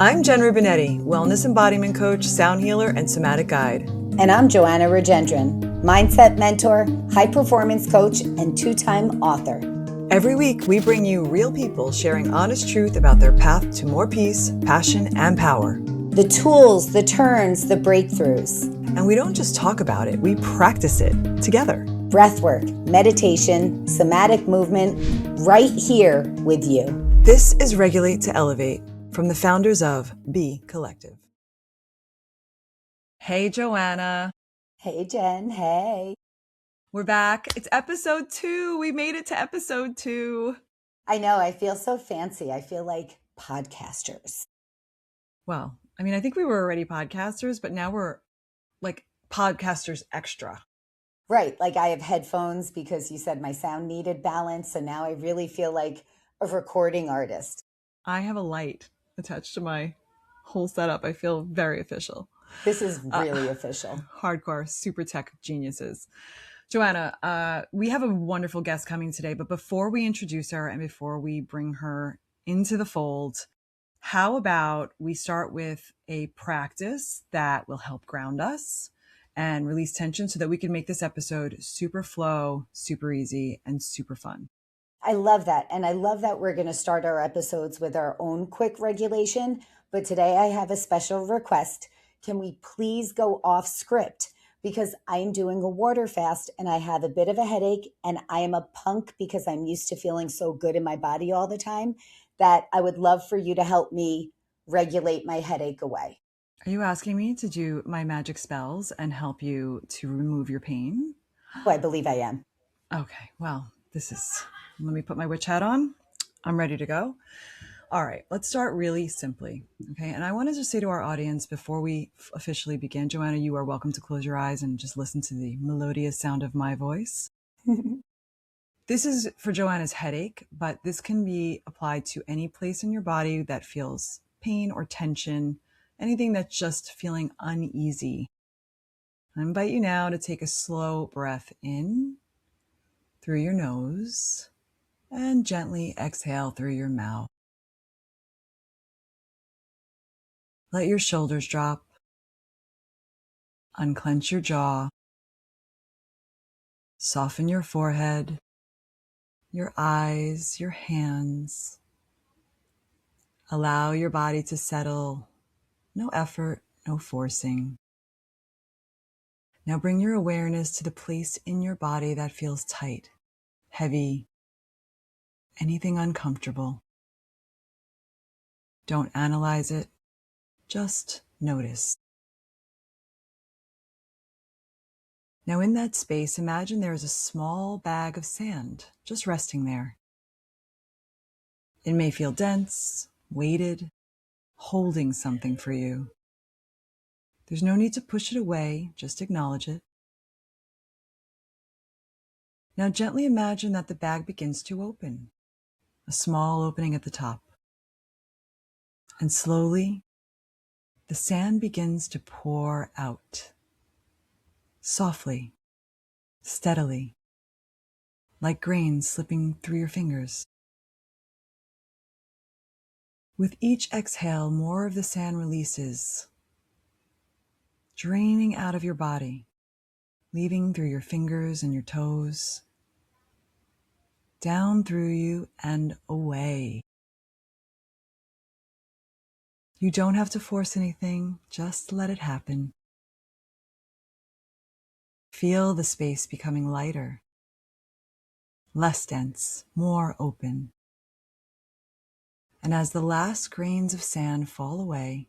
I'm Jen Rubinetti, wellness embodiment coach, sound healer, and somatic guide. And I'm Joanna Rajendran, mindset mentor, high performance coach, and two-time author. Every week, we bring you real people sharing honest truth about their path to more peace, passion, and power. The tools, the turns, the breakthroughs. And we don't just talk about it, we practice it together. Breathwork, meditation, somatic movement, right here with you. This is Regulate to Elevate from the founders of BECOLLECTIVE. Hey, Joanna. Hey, Jen. Hey. We're back. It's episode 2. We made it to episode 2. I know. I feel so fancy. I feel like podcasters. Well, I mean, I think we were already podcasters, but now we're like podcasters extra. Right. Like I have headphones because you said my sound needed balance. And now I really feel like a recording artist. I have a light attached to my whole setup. I feel very official. This is really official. Hardcore, super tech geniuses. Joanna, we have a wonderful guest coming today, but before we introduce her and before we bring her into the fold, how about we start with a practice that will help ground us and release tension so that we can make this episode super flow, super easy, and super fun. I love that. And I love that we're going to start our episodes with our own quick regulation. But today I have a special request. Can we please go off script? Because I'm doing a water fast and I have a bit of a headache and I am a punk because I'm used to feeling so good in my body all the time that I would love for you to help me regulate my headache away. Are you asking me to do my magic spells and help you to remove your pain? Oh, I believe I am. Okay, well, let me put my witch hat on. I'm ready to go. All right, let's start really simply, okay? And I want to just say to our audience before we officially begin, Joanna, you are welcome to close your eyes and just listen to the melodious sound of my voice. This is for Joanna's headache, but this can be applied to any place in your body that feels pain or tension, anything that's just feeling uneasy. I invite you now to take a slow breath in through your nose and gently exhale through your mouth. Let your shoulders drop. Unclench your jaw. Soften your forehead, your eyes, your hands. Allow your body to settle. No effort, no forcing. Now bring your awareness to the place in your body that feels tight, heavy, anything uncomfortable. Don't analyze it, just notice. Now in that space, imagine there is a small bag of sand just resting there. It may feel dense, weighted, holding something for you. There's no need to push it away, just acknowledge it. Now gently imagine that the bag begins to open, a small opening at the top. And slowly, the sand begins to pour out. Softly, steadily, like grains slipping through your fingers. With each exhale, more of the sand releases, draining out of your body, leaving through your fingers and your toes, down through you and away. You don't have to force anything, just let it happen. Feel the space becoming lighter, less dense, more open. And as the last grains of sand fall away,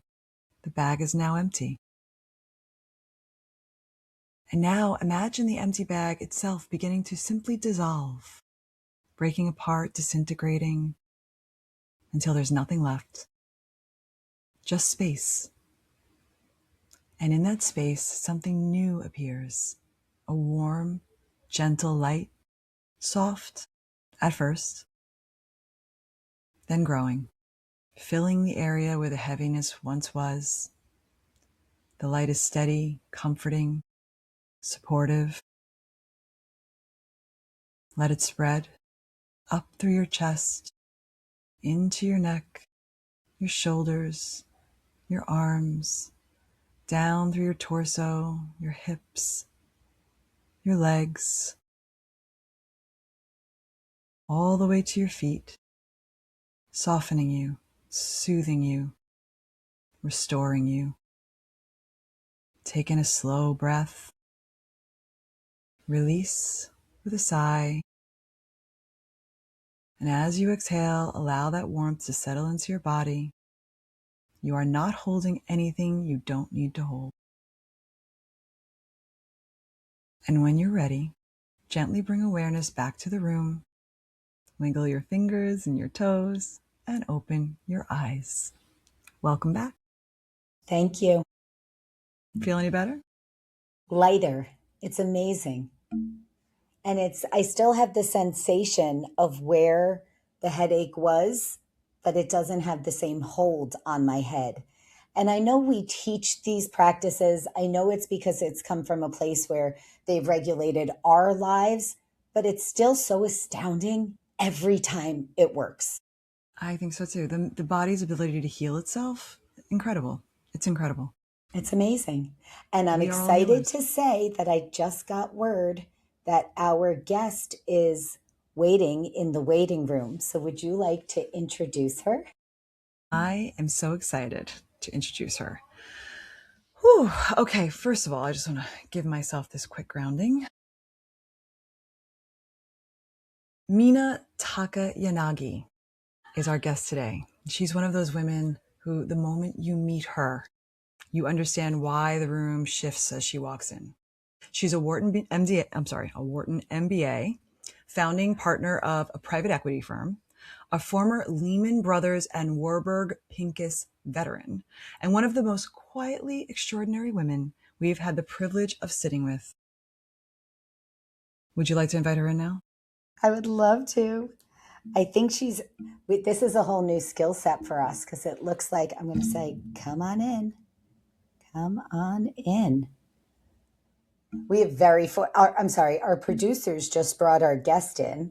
the bag is now empty. And now imagine the empty bag itself beginning to simply dissolve, breaking apart, disintegrating, until there's nothing left. Just space. And in that space, something new appears. A warm, gentle light, soft at first, then growing, filling the area where the heaviness once was. The light is steady, comforting, supportive. Let it spread up through your chest, into your neck, your shoulders, your arms, down through your torso, your hips, your legs, all the way to your feet, softening you, soothing you, restoring you. Take in a slow breath. Release with a sigh. And as you exhale, allow that warmth to settle into your body. You are not holding anything you don't need to hold. And when you're ready, gently bring awareness back to the room. Wiggle your fingers and your toes and open your eyes. Welcome back. Thank you. Feel any better? Lighter. It's amazing. And I still have the sensation of where the headache was, but it doesn't have the same hold on my head. And I know we teach these practices. I know it's because it's come from a place where they've regulated our lives, but it's still so astounding every time it works. I think so too. The body's ability to heal itself, incredible. It's incredible. It's amazing. And I'm We are all excited healers. to say that I just got word that our guest is waiting in the waiting room. So would you like to introduce her? I am so excited to introduce her. Whew. Okay, first of all, I just want to give myself this quick grounding. Mina Takayanagi is our guest today. She's one of those women who, the moment you meet her, you understand why the room shifts as she walks in. She's a Wharton MBA, founding partner of a private equity firm, a former Lehman Brothers and Warburg Pincus veteran, and one of the most quietly extraordinary women we've had the privilege of sitting with. Would you like to invite her in now? I would love to. I think this is a whole new skill set for us because it looks like I'm going to say, come on in. Come on in. We have our producers just brought our guest in.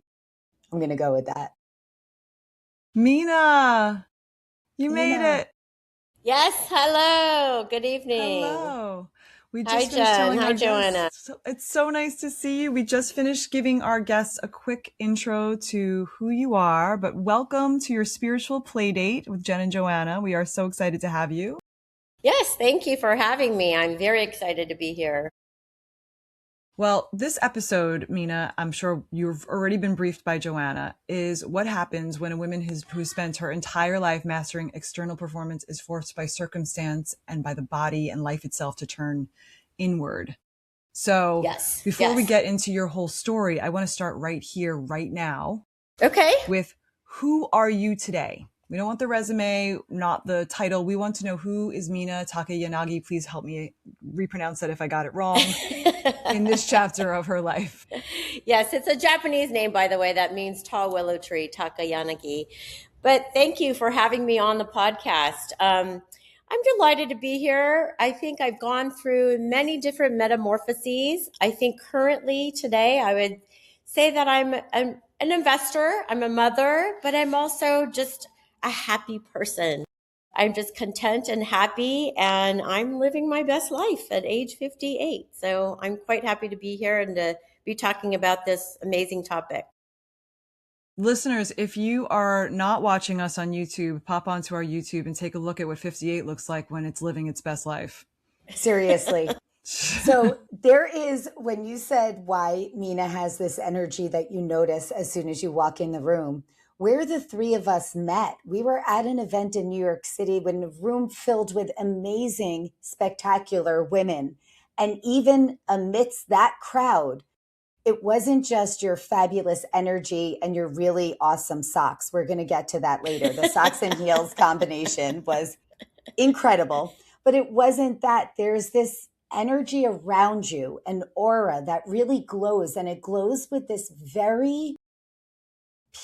I'm going to go with that. Mina, you made Mina. it. Yes, hello. Good evening. Hello. We Hi, just finished Jen. telling Hi, our Joanna. guests. It's so nice to see you. We just finished giving our guests a quick intro to who you are, but welcome to your spiritual play date with Jen and Joanna. We are so excited to have you. Yes, thank you for having me. I'm very excited to be here. Well, this episode, Mina, I'm sure you've already been briefed by Joanna, is what happens when a woman who spent her entire life mastering external performance is forced by circumstance and by the body and life itself to turn inward. So before we get into your whole story, I want to start right here, right now. Okay. With who are you today? We don't want the resume, not the title. We want to know, who is Mina Takayanagi? Please help me repronounce that if I got it wrong in this chapter of her life. Yes, it's a Japanese name, by the way, that means tall willow tree, Takayanagi. But thank you for having me on the podcast. I'm delighted to be here. I think I've gone through many different metamorphoses. I think currently today I would say that I'm an investor, I'm a mother, but I'm also just a happy person. I'm just content and happy, and I'm living my best life at age 58. So I'm quite happy to be here and to be talking about this amazing topic. Listeners, if you are not watching us on YouTube, pop onto our YouTube and take a look at what 58 looks like when it's living its best life. Seriously. So there is, when you said why Mina has this energy that you notice as soon as you walk in the room, where the three of us met, we were at an event in New York City when a room filled with amazing, spectacular women. And even amidst that crowd, it wasn't just your fabulous energy and your really awesome socks. We're going to get to that later. The socks and heels combination was incredible, but it wasn't that. There's this energy around you, an aura that really glows, and it glows with this very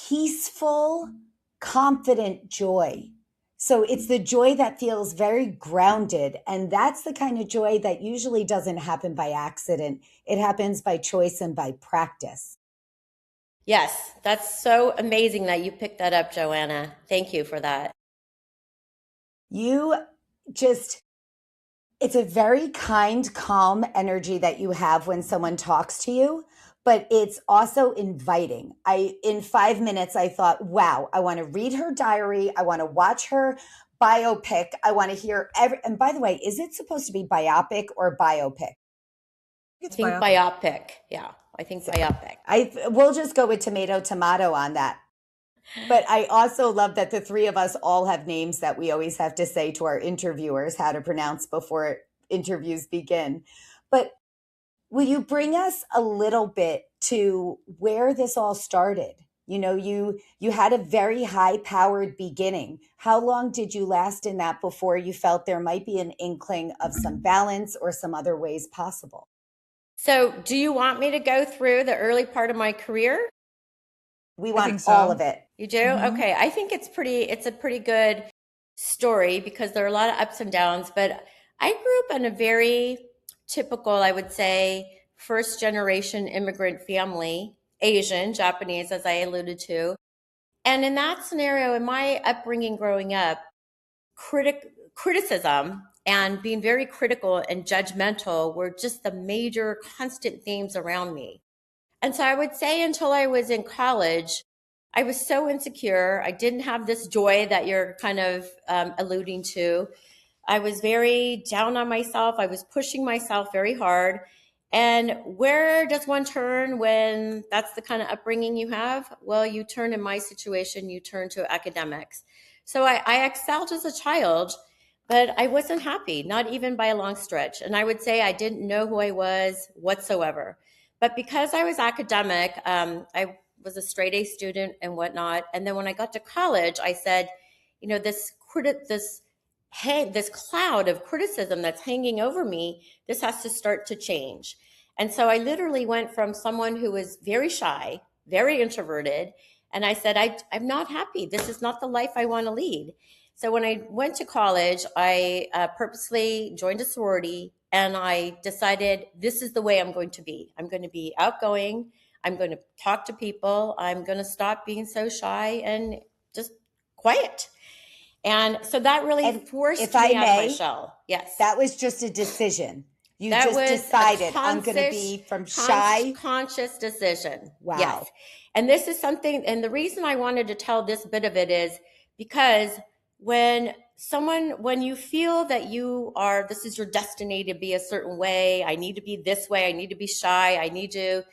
peaceful, confident joy. So it's the joy that feels very grounded. And that's the kind of joy that usually doesn't happen by accident. It happens by choice and by practice. Yes, that's so amazing that you picked that up, Joanna. Thank you for that. You just, it's a very kind, calm energy that you have when someone talks to you, but it's also inviting. In 5 minutes, I thought, wow, I want to read her diary. I want to watch her biopic. I want to hear and by the way, is it supposed to be biopic or biopic? I think biopic. Yeah, I think biopic. We'll just go with tomato on that. But I also love that the three of us all have names that we always have to say to our interviewers how to pronounce before interviews begin. But will you bring us a little bit to where this all started? You know, you had a very high powered beginning. How long did you last in that before you felt there might be an inkling of some balance or some other ways possible? So do you want me to go through the early part of my career? We want all of it. You do? Mm-hmm. Okay. I think it's a pretty good story because there are a lot of ups and downs, but I grew up in a very typical, I would say, first generation immigrant family, Asian, Japanese, as I alluded to. And in that scenario, in my upbringing growing up, criticism and being very critical and judgmental were just the major constant themes around me. And so I would say until I was in college, I was so insecure. I didn't have this joy that you're kind of alluding to. I was very down on myself. I was pushing myself very hard. And where does one turn when that's the kind of upbringing you have? Well, you turn, in my situation, you turn to academics. So I excelled as a child, but I wasn't happy, not even by a long stretch. And I would say I didn't know who I was whatsoever. But because I was academic, I was a straight A student and whatnot. And then when I got to college, I said, you know, this cloud of criticism that's hanging over me, this has to start to change. And so I literally went from someone who was very shy, very introverted, and I said, I'm not happy. This is not the life I want to lead. So when I went to college, I purposely joined a sorority, and I decided this is the way I'm going to be. I'm going to be outgoing. I'm going to talk to people. I'm going to stop being so shy and just quiet. And so that really forced me out of my shell. Yes. That was just a decision. You just decided I'm going to be from shy. Conscious decision. Wow. Yes. And this is something, and the reason I wanted to tell this bit of it is because when you feel that this is your destiny to be a certain way, I need to be this way, I need to be shy, I need to,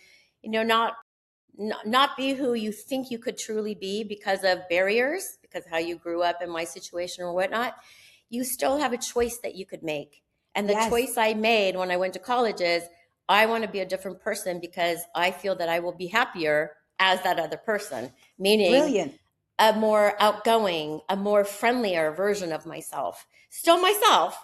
not be who you think you could truly be because of barriers, because how you grew up in my situation or whatnot, you still have a choice that you could make. And the choice I made when I went to college is I want to be a different person because I feel that I will be happier as that other person, meaning Brilliant. A more outgoing, a more friendlier version of myself. Still myself,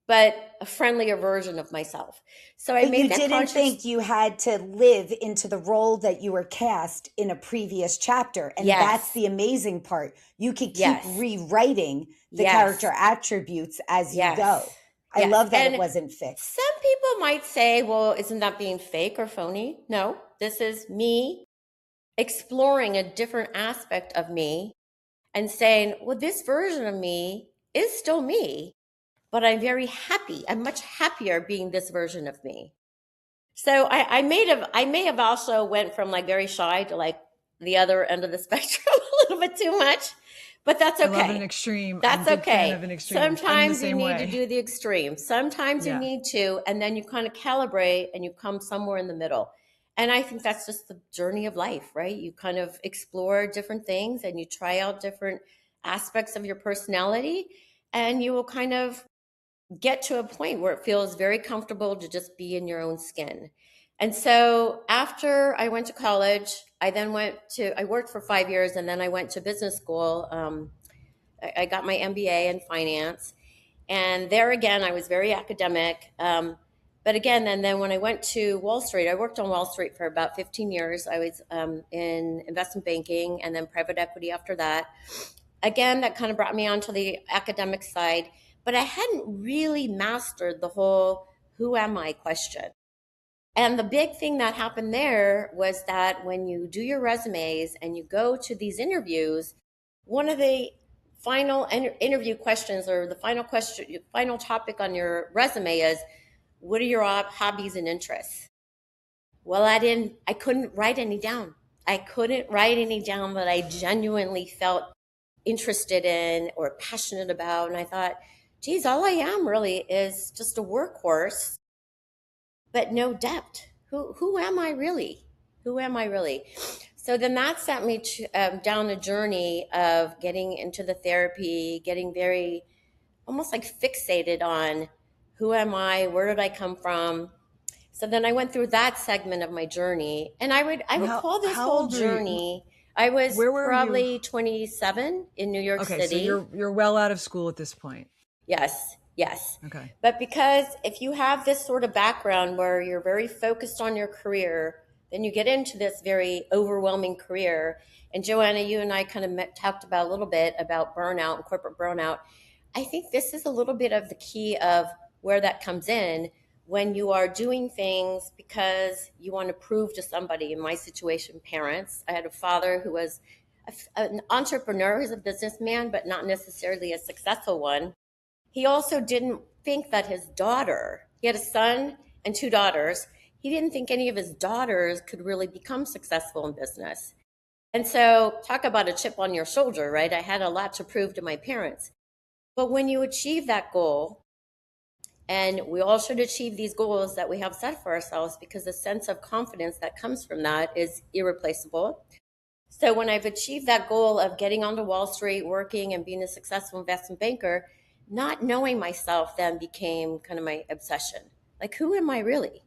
but a friendlier version of myself. So I made that you didn't think you had to live into the role that you were cast in a previous chapter. And that's the amazing part. You could keep rewriting the character attributes as you go. I love that it wasn't fixed. Some people might say, well, isn't that being fake or phony? No, this is me exploring a different aspect of me and saying, well, this version of me is still me, but I'm very happy. I'm much happier being this version of me. So I may have also went from like very shy to like the other end of the spectrum a little bit too much. But that's okay. I love an extreme. That's okay. Sometimes you need to do the extreme. Sometimes you need to, and then you kind of calibrate and you come somewhere in the middle. And I think that's just the journey of life, right? You kind of explore different things and you try out different aspects of your personality, and you will kind of get to a point where it feels very comfortable to just be in your own skin. And so after I went to college, I worked for 5 years, and then I went to business school. I got my MBA in finance, and there again, I was very academic. But again, and then when I went to Wall Street, I worked on Wall Street for about 15 years. I was in investment banking and then private equity after that. Again, that kind of brought me onto the academic side, but I hadn't really mastered the whole who am I question. And the big thing that happened there was that when you do your resumes and you go to these interviews, one of the final interview questions, or the final topic on your resume is, what are your hobbies and interests? Well, I couldn't write any down. I couldn't write any down that I genuinely felt interested in or passionate about. And I thought, geez, all I am really is just a workhorse, but no depth. Who am I really? Who am I really? So then that sent me down a journey of getting into the therapy, getting very almost like fixated on who am I? Where did I come from? So then I went through that segment of my journey, and I would call this how whole old are you? journey. I was Where were probably you? 27 in New York Okay, so City. you're well out of school at this point. Yes. Okay. But because if you have this sort of background where you're very focused on your career, then you get into this very overwhelming career. And Joanna, you and I kind of talked about a little bit about burnout and corporate burnout. I think this is a little bit of the key of where that comes in, when you are doing things because you want to prove to somebody. In my situation, parents. I had a father who was an entrepreneur, who's a businessman, but not necessarily a successful one. He also didn't think that his daughter, he had a son and 2 daughters, he didn't think any of his daughters could really become successful in business. And so talk about a chip on your shoulder, right? I had a lot to prove to my parents. But when you achieve that goal, and we all should achieve these goals that we have set for ourselves, because the sense of confidence that comes from that is irreplaceable. So when I've achieved that goal of getting onto Wall Street, working and being a successful investment banker, not knowing myself then became kind of my obsession. Like, who am I really?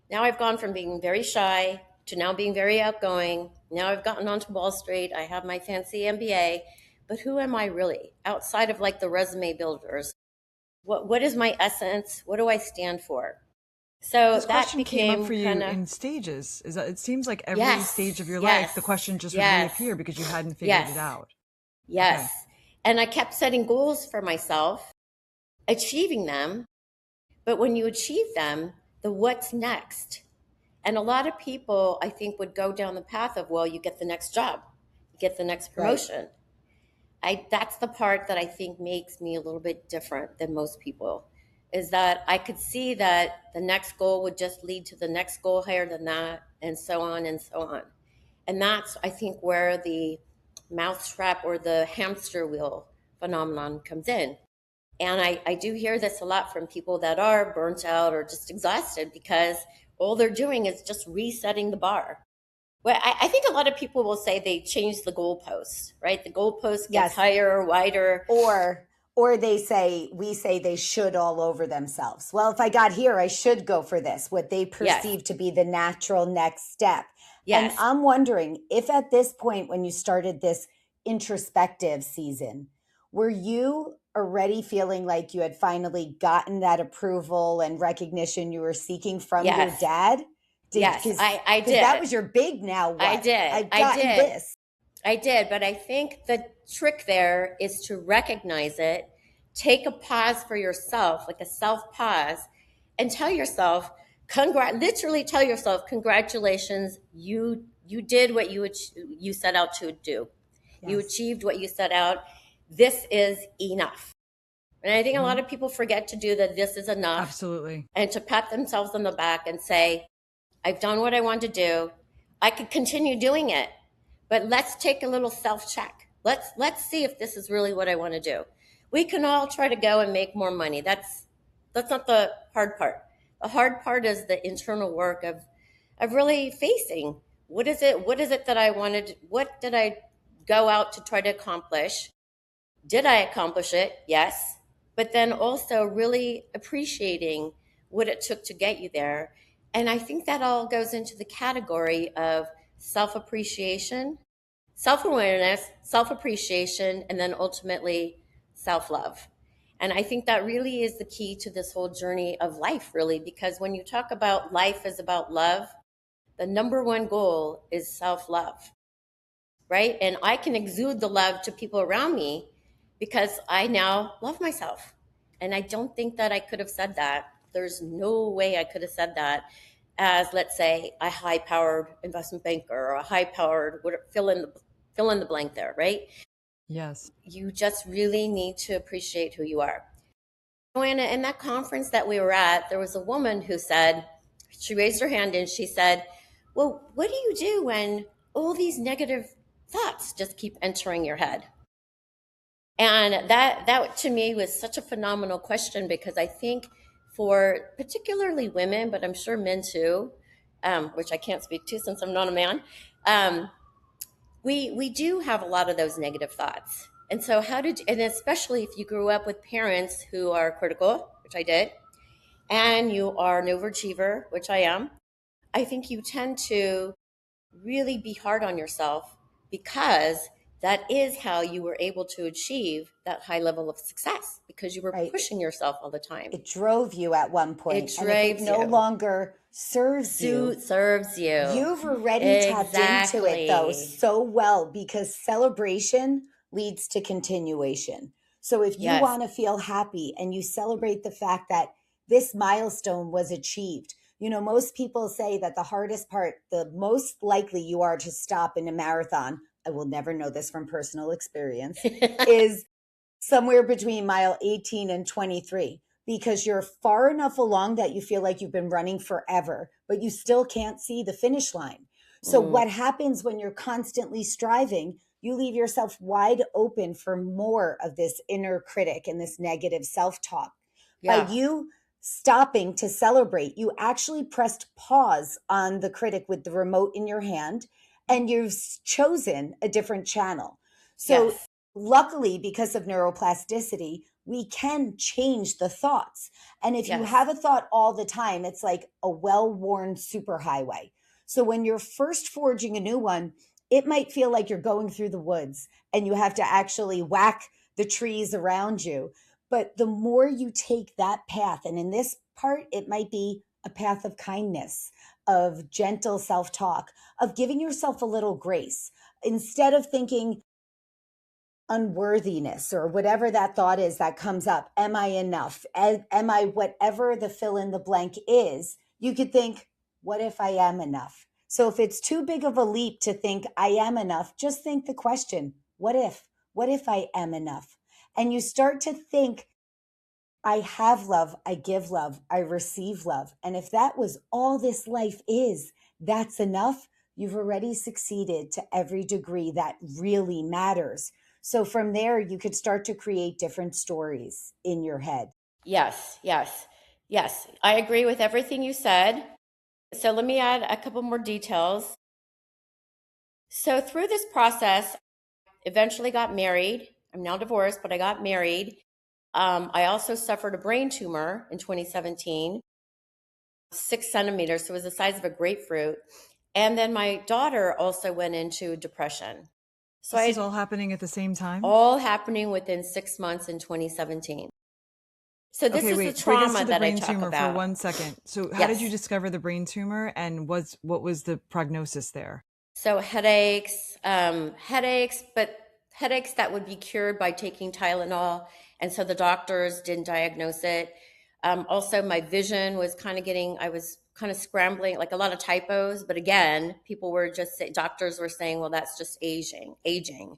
Now I've gone from being very shy to now being very outgoing. Now I've gotten onto Wall Street. I have my fancy MBA. But who am I really? Outside of like the resume builders, what is my essence? What do I stand for? So This that question came up for you kinda, in stages. Is that it seems like every yes, stage of your life, yes, the question just would yes, reappear because you hadn't figured yes, it out. yes. Okay. And I kept setting goals for myself, achieving them. But when you achieve them, the what's next? And a lot of people, I think, would go down the path of, well, you get the next job, you get the next promotion. That's the part that I think makes me a little bit different than most people, is that I could see that the next goal would just lead to the next goal higher than that, and so on and so on. And that's, I think, where the mousetrap or the hamster wheel phenomenon comes in. And I do hear this a lot from people that are burnt out or just exhausted, because all they're doing is just resetting the bar. Well, I think a lot of people will say they change the goalposts, right? The goalpost gets Yes. higher, wider. Or we say they should all over themselves. Well, if I got here, I should go for this, what they perceive to be the natural next step. Yes. And I'm wondering if at this point, when you started this introspective season, were you already feeling like you had finally gotten that approval and recognition you were seeking from your Yes. dad? Yes, I did. That was your big now what? I did. I've gotten this. I did, but I think the trick there is to recognize it, take a pause for yourself, like a self pause, and tell yourself, literally tell yourself, congratulations, you did what you set out to do. Yes. You achieved what you set out. This is enough. And I think a lot of people forget to do that. This is enough. Absolutely. And to pat themselves on the back and say, I've done what I want to do. I could continue doing it, but let's take a little self-check. Let's see if this is really what I want to do. We can all try to go and make more money. That's not the hard part. The hard part is the internal work of really facing what is it that I wanted? What did I go out to try to accomplish? Did I accomplish it? Yes. But then also really appreciating what it took to get you there. And I think that all goes into the category of self-appreciation, self-awareness, self-appreciation, and then ultimately self-love. And I think that really is the key to this whole journey of life, really, because when you talk about life is about love, the number one goal is self-love, right? And I can exude the love to people around me because I now love myself. And I don't think that I could have said that. There's no way I could have said that as, let's say, a high-powered investment banker or a high-powered fill in the blank there, right? Yes. You just really need to appreciate who you are. Joanna, in that conference that we were at, there was a woman who said, she raised her hand and she said, well, what do you do when all these negative thoughts just keep entering your head? And that to me was such a phenomenal question, because I think for particularly women, but I'm sure men too, which I can't speak to since I'm not a man, we do have a lot of those negative thoughts. And so and especially if you grew up with parents who are critical, which I did, and you are an overachiever, which I am, I think you tend to really be hard on yourself, because that is how you were able to achieve that high level of success, because you were Right. pushing yourself all the time. It drove you at one point. It And if it drives no you. longer serves you, Serves you. you've already tapped into it though Exactly. so well, because celebration leads to continuation. So if you Yes. want to feel happy and you celebrate the fact that this milestone was achieved, you know, most people say that the hardest part, the most likely you are to stop in a marathon, I will never know this from personal experience, is somewhere between mile 18 and 23, because you're far enough along that you feel like you've been running forever, but you still can't see the finish line. So, what happens when you're constantly striving? You leave yourself wide open for more of this inner critic and this negative self talk. Yeah. By you stopping to celebrate, you actually pressed pause on the critic with the remote in your hand, and you've chosen a different channel. So, Yes. luckily, because of neuroplasticity, we can change the thoughts. And if you Yes. have a thought all the time, it's like a well-worn superhighway. So when you're first forging a new one, it might feel like you're going through the woods and you have to actually whack the trees around you. But the more you take that path, and in this part, it might be a path of kindness, of gentle self-talk, of giving yourself a little grace. Instead of thinking, unworthiness or whatever that thought is that comes up, am I enough, am I whatever the fill in the blank is, you could think, what if I am enough? So if it's too big of a leap to think I am enough, just think the question, what if I am enough? And you start to think, I have love, I give love, I receive love, and if that was all this life is, that's enough. You've already succeeded to every degree that really matters. So from there, you could start to create different stories in your head. Yes. Yes. Yes. I agree with everything you said. So let me add a couple more details. So through this process, eventually got married. I'm now divorced, but I got married. I also suffered a brain tumor in 2017, 6 centimeters, so it was the size of a grapefruit. And then my daughter also went into depression. So This is all happening at the same time? all happening within 6 months in 2017. So this Okay, is the wait. Bring us trauma to the that I brain talk tumor for about. 1 second. So, how did you Yes. discover the brain tumor, and what was the prognosis there? So headaches, but headaches that would be cured by taking Tylenol. And so the doctors didn't diagnose it. Also, my vision was I was kind of scrambling, like a lot of typos. But again, doctors were saying, well, that's just aging.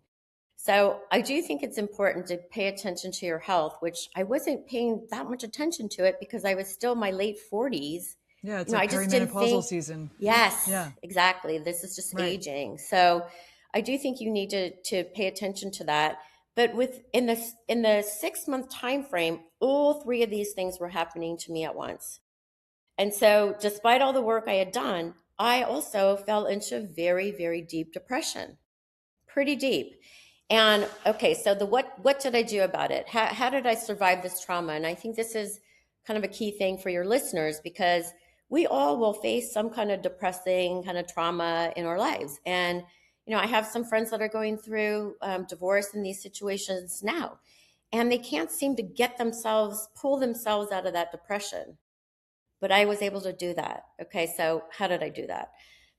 So I do think it's important to pay attention to your health, which I wasn't paying that much attention to it because I was still in my late 40s. Yeah, it's I like just didn't perimenopausal think, season. yes, Yeah, exactly. This is just right. aging. So I do think you need to pay attention to that. But in the 6 month time frame, all three of these things were happening to me at once. And so despite all the work I had done, I also fell into very, very deep depression. Pretty deep. And okay, so what did I do about it? How did I survive this trauma? And I think this is kind of a key thing for your listeners, because we all will face some kind of depressing kind of trauma in our lives. And I have some friends that are going through divorce in these situations now, and they can't seem to pull themselves out of that depression. But I was able to do that. Okay, so how did I do that?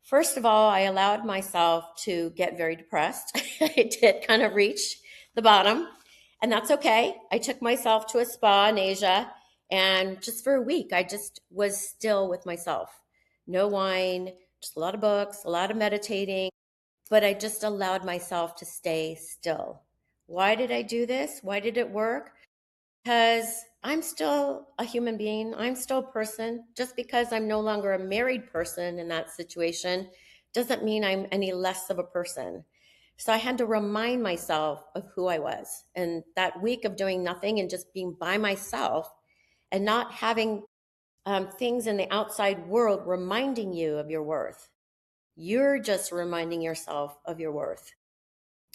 First of all, I allowed myself to get very depressed. I did kind of reach the bottom, and that's okay. I took myself to a spa in Asia, and just for a week, I just was still with myself. No wine, just a lot of books, a lot of meditating, but I just allowed myself to stay still. Why did I do this? Why did it work? Because I'm still a human being. I'm still a person. Just because I'm no longer a married person in that situation doesn't mean I'm any less of a person. So I had to remind myself of who I was. And that week of doing nothing and just being by myself and not having things in the outside world reminding you of your worth. You're just reminding yourself of your worth.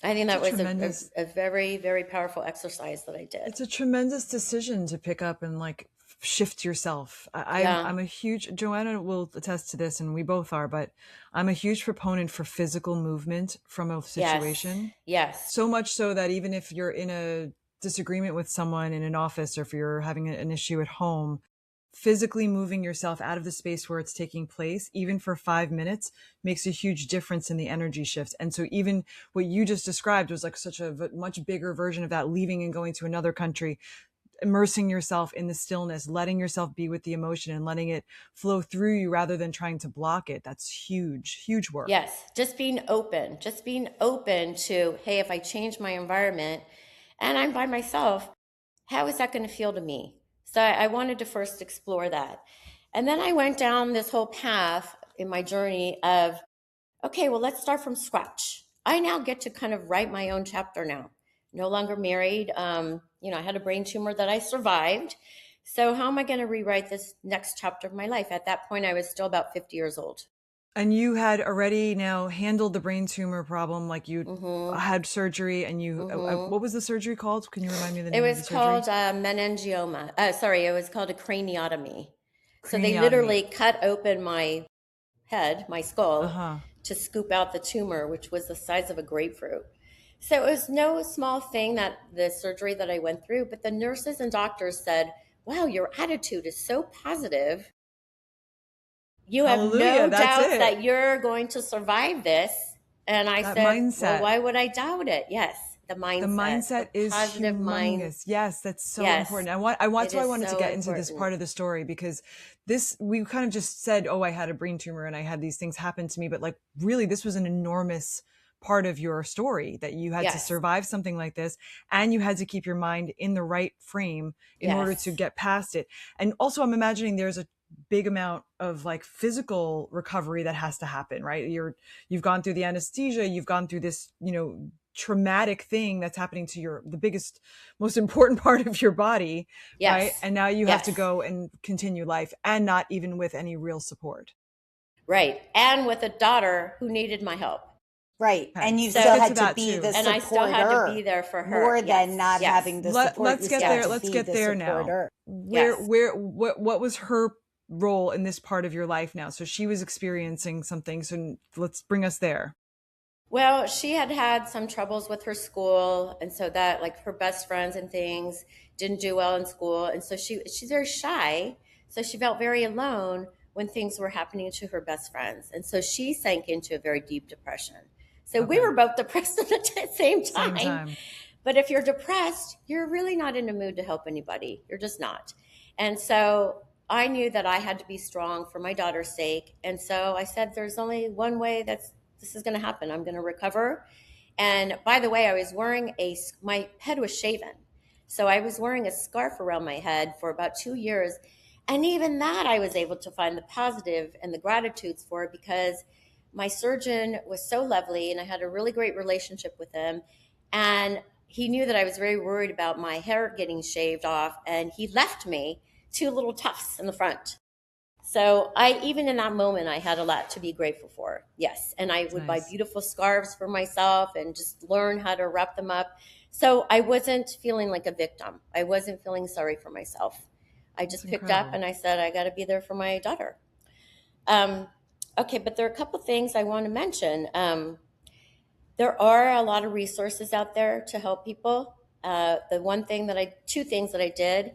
I think that was a very, very powerful exercise that I did. It's a tremendous decision to pick up and like shift yourself. I'm a huge, Joanna will attest to this, and we both are, but I'm a huge proponent for physical movement from a situation. Yes. So much so that even if you're in a disagreement with someone in an office, or if you're having an issue at home, physically moving yourself out of the space where it's taking place, even for 5 minutes, makes a huge difference in the energy shift. And so even what you just described was like such a much bigger version of that, leaving and going to another country, immersing yourself in the stillness, letting yourself be with the emotion and letting it flow through you rather than trying to block it. That's huge, huge work. Yes. Just being open to, hey, if I change my environment and I'm by myself, how is that going to feel to me? So I wanted to first explore that. And then I went down this whole path in my journey of, okay, well, let's start from scratch. I now get to kind of write my own chapter now. No longer married. I had a brain tumor that I survived. So how am I going to rewrite this next chapter of my life? At that point, I was still about 50 years old. And you had already now handled the brain tumor problem, like you had surgery, and you, what was the surgery called? Can you remind me the name of the surgery? It was called meningioma. It was called a craniotomy. So they literally cut open my head, my skull, to scoop out the tumor, which was the size of a grapefruit. So it was no small thing, that the surgery that I went through, but the nurses and doctors said, wow, your attitude is so positive. You have no doubt that you're going to survive this. And I said, mindset. Well, why would I doubt it? Yes, the mindset. The mindset is positive humongous. Yes, that's so important. I wanted to get into this part of the story, because we kind of just said, oh, I had a brain tumor and I had these things happen to me. But like, really, this was an enormous part of your story, that you had to survive something like this, and you had to keep your mind in the right frame in order to get past it. And also, I'm imagining there's a big amount of like physical recovery that has to happen, right? You've gone through the anesthesia, you've gone through this, traumatic thing that's happening to the biggest, most important part of your body, right? And now you have to go and continue life, and not even with any real support. Right. And with a daughter who needed my help. Right. Okay. And you still had to be the supporter. And I still had to be there for her. More than not having the support. Let's get there. Let's get there now. What was her role in this part of your life now? So she was experiencing something. So let's bring us there. Well, she had some troubles with her school. And so that, like, her best friends and things didn't do well in school. And so she's very shy. So she felt very alone when things were happening to her best friends. And so she sank into a very deep depression. So we were both depressed at the same time. But if you're depressed, you're really not in a mood to help anybody. You're just not. And so I knew that I had to be strong for my daughter's sake. And so I said, there's only one way this is going to happen. I'm going to recover. And by the way, I was wearing my head was shaven. So I was wearing a scarf around my head for about 2 years. And even that, I was able to find the positive and the gratitudes for it, because my surgeon was so lovely and I had a really great relationship with him. And he knew that I was very worried about my hair getting shaved off, and he left me 2 little tufts in the front. So even in that moment, I had a lot to be grateful for. Yes. And I would buy beautiful scarves for myself and just learn how to wrap them up. So I wasn't feeling like a victim. I wasn't feeling sorry for myself. I just picked up and I said, I got to be there for my daughter. Okay, but there are a couple things I want to mention. There are a lot of resources out there to help people. Two things that I did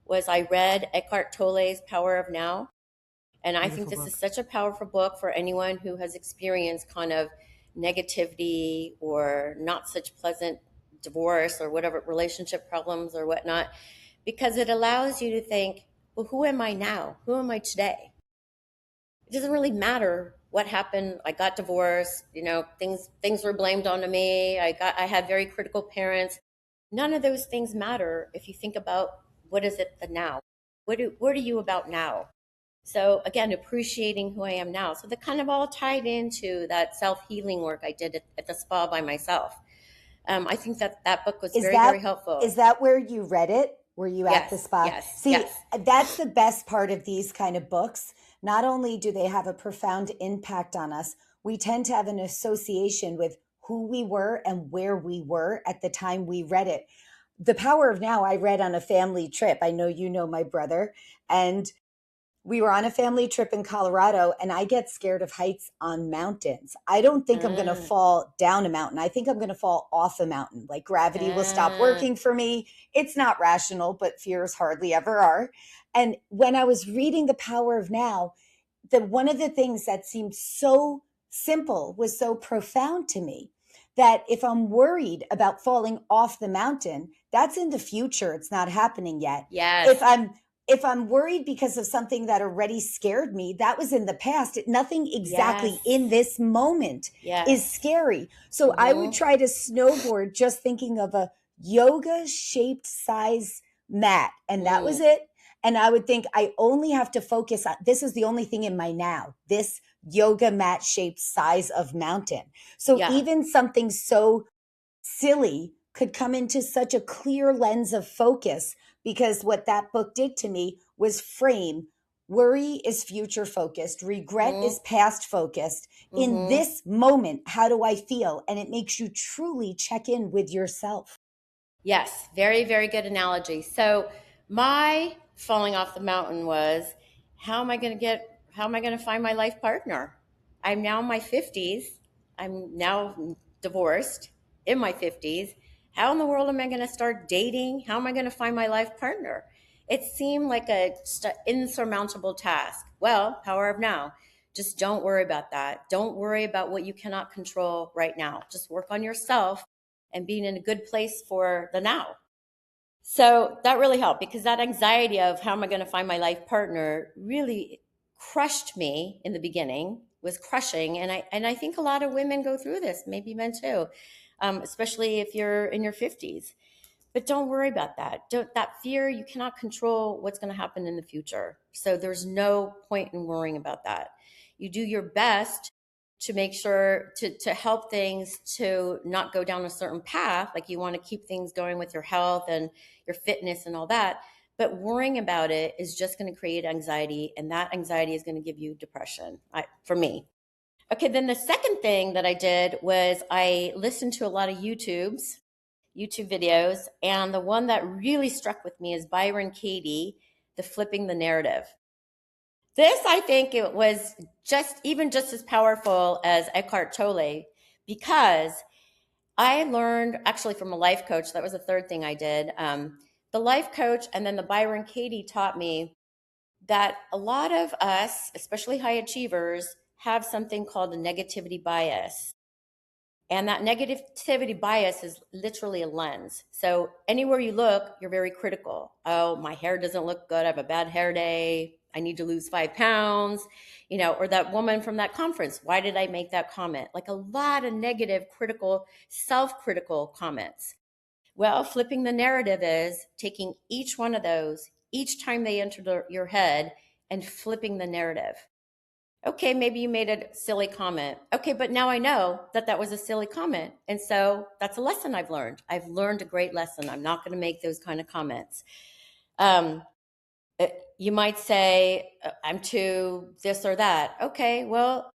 was I read Eckhart Tolle's Power of Now. And I think this is such a powerful book for anyone who has experienced kind of negativity or not such pleasant divorce or whatever, relationship problems or whatnot, because it allows you to think, well, who am I now? Who am I today? It doesn't really matter what happened. I got divorced, things were blamed onto me. I had very critical parents. None of those things matter if you think about what is it the now. What are you about now? So again, appreciating who I am now. So that kind of all tied into that self-healing work I did at the spa by myself. I think that book was very helpful. Is that where you read it? Were you at the spa? Yes. See, yes. That's the best part of these kind of books. Not only do they have a profound impact on us, we tend to have an association with who we were and where we were at the time we read it. The Power of Now, I read on a family trip. I know you know my brother, and we were on a family trip in Colorado, and I get scared of heights on mountains. I don't think I'm going to fall down a mountain. I think I'm going to fall off a mountain. Like gravity will stop working for me. It's not rational, but fears hardly ever are. And when I was reading The Power of Now, one of the things that seemed so simple was so profound to me, that if I'm worried about falling off the mountain, that's in the future. It's not happening yet. Yes. If I'm worried because of something that already scared me, that was in the past. Nothing exactly in this moment is scary. So I would try to snowboard just thinking of a yoga shaped size mat, and that was it. And I would think I only have to focus on, this is the only thing in my now, this yoga mat shaped size of mountain. So even something so silly could come into such a clear lens of focus, because what that book did to me was frame worry is future focused, regret is past focused. In this moment, how do I feel? And it makes you truly check in with yourself. Yes, very, very good analogy. So my falling off the mountain was, how am I going to find my life partner? I'm now in my 50s. I'm now divorced in my 50s. How in the world am I going to start dating? How am I going to find my life partner? It seemed like an insurmountable task. Well, Power of Now. Just don't worry about that. Don't worry about what you cannot control right now. Just work on yourself and being in a good place for the now. So that really helped, because that anxiety of how am I going to find my life partner really crushed me in the beginning, was crushing. And I think a lot of women go through this, maybe men too, especially if you're in your 50s. But don't worry about that. That fear, you cannot control what's going to happen in the future. So there's no point in worrying about that. You do your best to make sure to help things to not go down a certain path. Like you want to keep things going with your health and your fitness and all that. But worrying about it is just going to create anxiety, and that anxiety is going to give you depression, for me. Okay, then the second thing that I did was I listened to a lot of YouTube videos, and the one that really struck with me is Byron Katie, the Flipping the Narrative. This, I think it was just as powerful as Eckhart Tolle, because I learned actually from a life coach. That was the third thing I did. The life coach and then the Byron Katie taught me that a lot of us, especially high achievers, have something called a negativity bias. And that negativity bias is literally a lens. So anywhere you look, you're very critical. Oh, my hair doesn't look good. I have a bad hair day. I need to lose 5 pounds, or that woman from that conference. Why did I make that comment? Like a lot of negative, critical, self-critical comments. Well, flipping the narrative is taking each one of those, each time they enter your head, and flipping the narrative. Okay, maybe you made a silly comment. Okay, but now I know that was a silly comment. And so that's a lesson I've learned. I've learned a great lesson. I'm not going to make those kind of comments. You might say, I'm too this or that. Okay, well,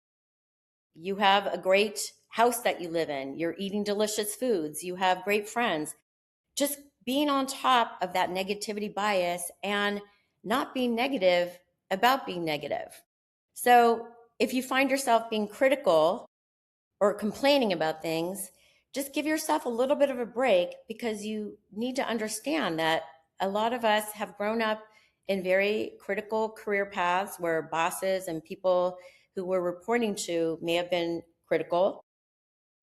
you have a great house that you live in. You're eating delicious foods. You have great friends. Just being on top of that negativity bias and not being negative about being negative. So if you find yourself being critical or complaining about things, just give yourself a little bit of a break, because you need to understand that a lot of us have grown up in very critical career paths where bosses and people who we're reporting to may have been critical.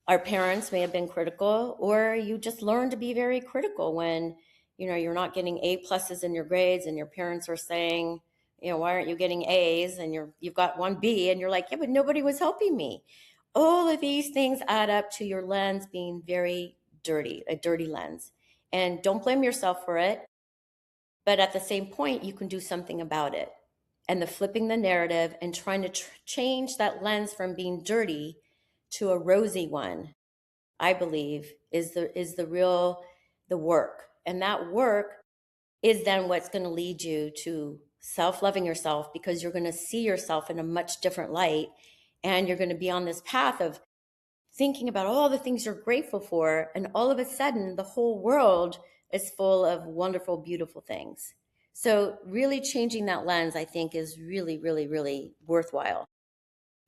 Our parents may have been critical, or you just learn to be very critical when, you're not getting A pluses in your grades and your parents are saying, why aren't you getting A's and you've got one B, and you're like, yeah, but nobody was helping me. All of these things add up to your lens being very dirty, a dirty lens. And don't blame yourself for it. But at the same point, you can do something about it. And the flipping the narrative and trying to change that lens from being dirty to a rosy one, I believe, is the work. And that work is then what's going to lead you to self-loving yourself, because you're going to see yourself in a much different light, and you're going to be on this path of thinking about all the things you're grateful for, and all of a sudden the whole world is full of wonderful, beautiful things. So really changing that lens, I think, is really, really, really worthwhile.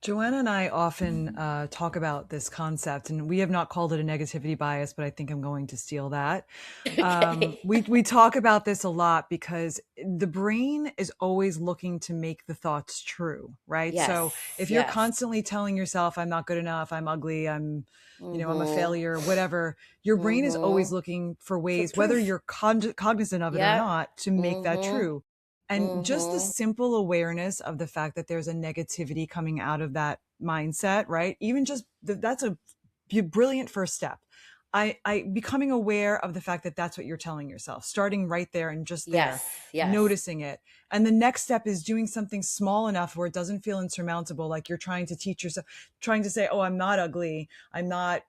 Joanna and I often talk about this concept, and we have not called it a negativity bias, but I think I'm going to steal that. Okay. We talk about this a lot because the brain is always looking to make the thoughts true, right? Yes. So if you're constantly telling yourself, I'm not good enough, I'm ugly, I'm a failure, whatever, your brain is always looking for ways, whether you're cognizant of it or not, to make that true. And just the simple awareness of the fact that there's a negativity coming out of that mindset, right? Even just that's a brilliant first step. I becoming aware of the fact that that's what you're telling yourself, starting right there and just there, noticing it. And the next step is doing something small enough where it doesn't feel insurmountable. Like you're trying to teach yourself, trying to say, oh, I'm not ugly, I'm not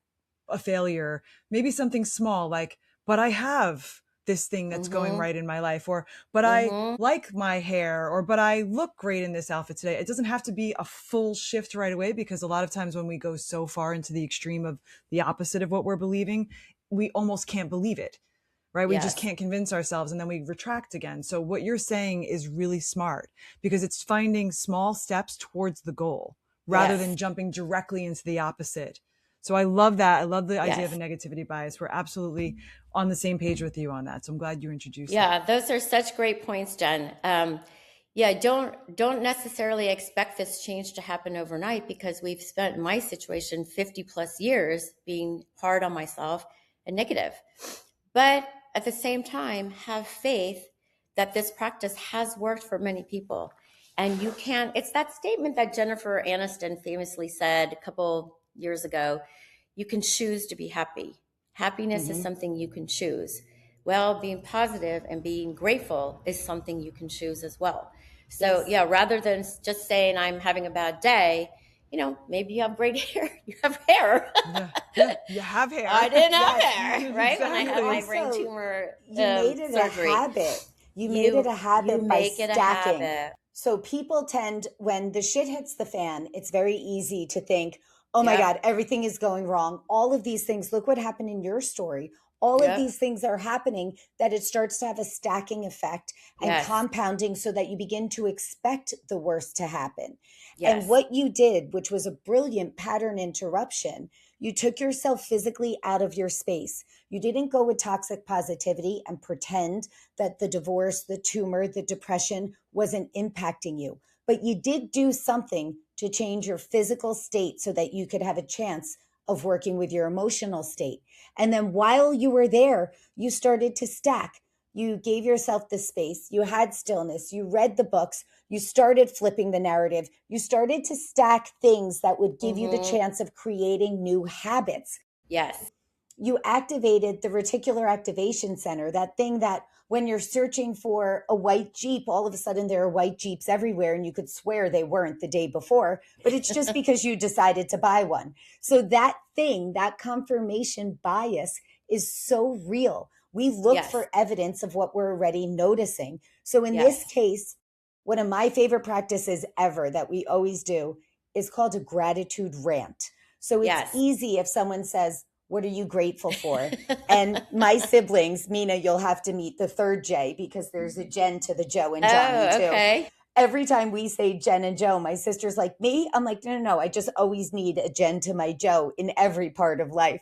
a failure. Maybe something small, like, but I have this thing that's going right in my life, or, but I like my hair, or, but I look great in this outfit today. It doesn't have to be a full shift right away, because a lot of times when we go so far into the extreme of the opposite of what we're believing, we almost can't believe it, right? We just can't convince ourselves, and then we retract again. So what you're saying is really smart, because it's finding small steps towards the goal rather than jumping directly into the opposite. So I love that. I love the idea of a negativity bias. We're absolutely on the same page with you on that. So I'm glad you introduced that. Those are such great points, Jen. Don't necessarily expect this change to happen overnight, because we've spent, in my situation, 50 plus years being hard on myself and negative. But at the same time, have faith that this practice has worked for many people. And you can, it's that statement that Jennifer Aniston famously said a couple years ago: you can choose to be happy. Happiness is something you can choose. Well, being positive and being grateful is something you can choose as well. So rather than just saying I'm having a bad day, maybe you have great hair. You have hair. You have hair. I didn't have hair, right? Exactly. When I had my brain tumor you made it surgery. A habit. You made it a habit by stacking. Habit. So people tend, when the shit hits the fan, it's very easy to think, oh my God, everything is going wrong. All of these things, look what happened in your story. All of these things are happening, that it starts to have a stacking effect and compounding, so that you begin to expect the worst to happen. And what you did, which was a brilliant pattern interruption, you took yourself physically out of your space. You didn't go with toxic positivity and pretend that the divorce, the tumor, the depression wasn't impacting you. But you did do something to change your physical state so that you could have a chance of working with your emotional state. And then while you were there, you started to stack. You gave yourself the space. You had stillness. You read the books. You started flipping the narrative. You started to stack things that would give you the chance of creating new habits. Yes. You activated the reticular activation center, that thing that when you're searching for a white Jeep, all of a sudden there are white Jeeps everywhere, and you could swear they weren't the day before, but it's just because you decided to buy one. So that thing, that confirmation bias, is so real. We look for evidence of what we're already noticing. So in this case, one of my favorite practices ever that we always do is called a gratitude rant. So it's easy if someone says, what are you grateful for? And my siblings, Mina, you'll have to meet the third J, because there's a Jen to the Joe and Johnny too. Okay. Every time we say Jen and Joe, my sister's like, me? I'm like, no. I just always need a Jen to my Joe in every part of life.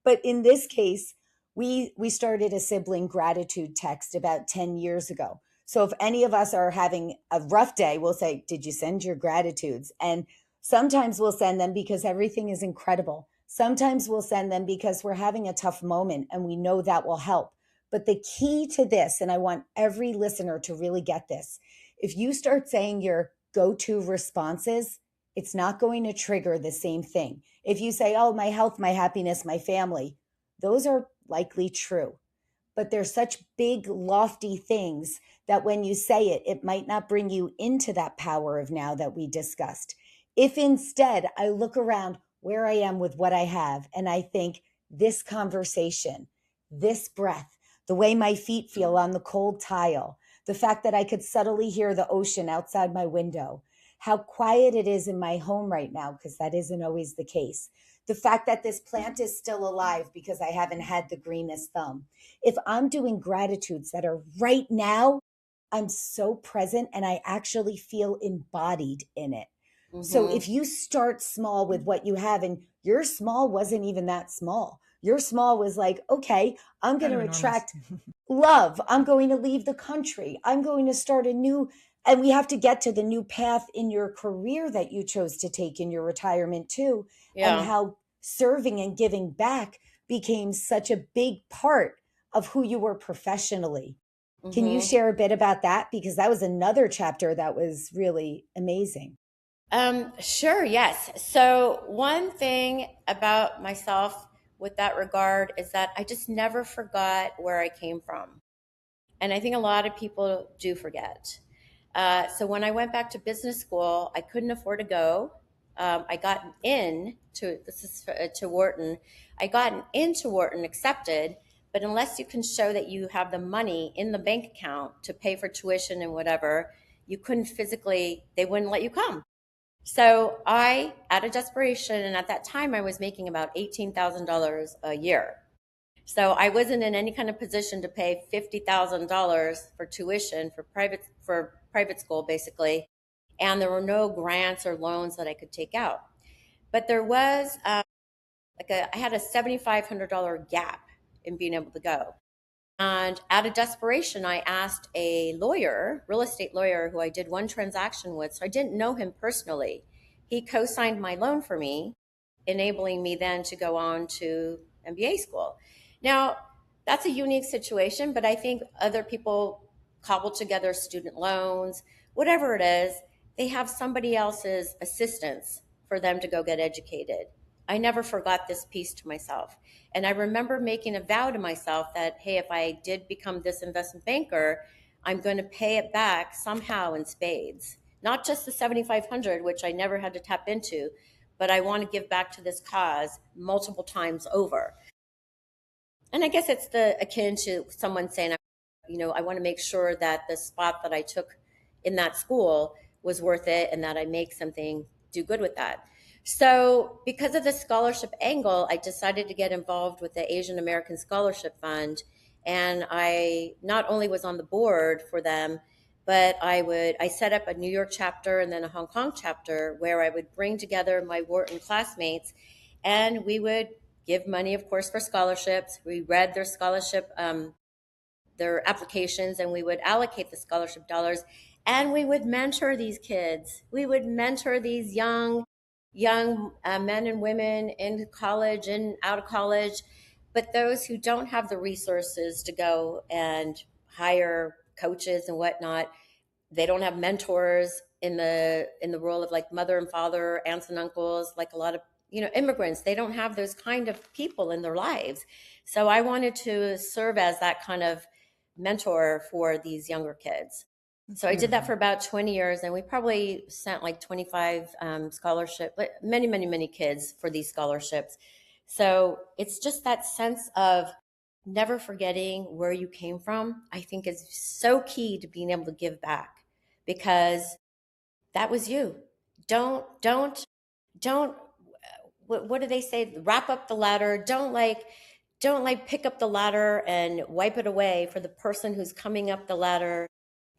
But in this case, we started a sibling gratitude text about 10 years ago. So if any of us are having a rough day, we'll say, did you send your gratitudes? And sometimes we'll send them because everything is incredible. Sometimes we'll send them because we're having a tough moment and we know that will help. But the key to this, and I want every listener to really get this, If you start saying your go-to responses, it's not going to trigger the same thing. If you say, oh, my health, my happiness, my family, those are likely true. But they're such big, lofty things that when you say it, it might not bring you into that power of now that we discussed. If instead I look around where I am with what I have and I think this conversation, this breath, the way my feet feel on the cold tile, the fact that I could subtly hear the ocean outside my window, how quiet it is in my home right now, because that isn't always the case. The fact that this plant is still alive because I haven't had the greenest thumb. If I'm doing gratitudes that are right now, I'm so present and I actually feel embodied in it. So if you start small with what you have, and your small wasn't even that small, your small was like, okay, I'm going to attract love. I'm going to leave the country. I'm going to start a new, and we have to get to the new path in your career that you chose to take in your retirement too. Yeah. And how serving and giving back became such a big part of who you were professionally. Can you share a bit about that? Because that was another chapter that was really amazing. Sure, yes. So one thing about myself with that regard is that I just never forgot where I came from. And I think a lot of people do forget. So when I went back to business school, I couldn't afford to go. I got to Wharton. I got into Wharton, accepted, but unless you can show that you have the money in the bank account to pay for tuition and whatever, you couldn't physically, they wouldn't let you come. So I, out of desperation, and at that time I was making about $18,000 a year. So I wasn't in any kind of position to pay $50,000 for tuition for private school, basically. And there were no grants or loans that I could take out. But there was I had a $7,500 gap in being able to go. And out of desperation, I asked a lawyer, real estate lawyer, who I did one transaction with. So I didn't know him personally. He co-signed my loan for me, enabling me then to go on to MBA school. Now, that's a unique situation, but I think other people cobble together student loans, whatever it is, they have somebody else's assistance for them to go get educated. I never forgot this piece to myself. And I remember making a vow to myself that, hey, if I did become this investment banker, I'm going to pay it back somehow in spades. Not just the 7,500, which I never had to tap into, but I want to give back to this cause multiple times over. And I guess it's akin to someone saying, I want to make sure that the spot that I took in that school was worth it and that I make something, do good with that. So because of the scholarship angle, I decided to get involved with the Asian American Scholarship Fund. And I not only was on the board for them, but I set up a New York chapter and then a Hong Kong chapter where I would bring together my Wharton classmates and we would give money, of course, for scholarships. We read their scholarship, their applications, and we would allocate the scholarship dollars. And we would mentor these kids. We would mentor these young men and women in college and out of college, but those who don't have the resources to go and hire coaches and whatnot, they don't have mentors in the role of like mother and father, aunts and uncles, like a lot of immigrants. They don't have those kind of people in their lives. So I wanted to serve as that kind of mentor for these younger kids. So I did that for about 20 years, and we probably sent like 25 scholarship, many kids for these scholarships. So it's just that sense of never forgetting where you came from, I think is so key to being able to give back, because that was you. Don't, what do they say? Wrap up the ladder. Don't pick up the ladder and wipe it away for the person who's coming up the ladder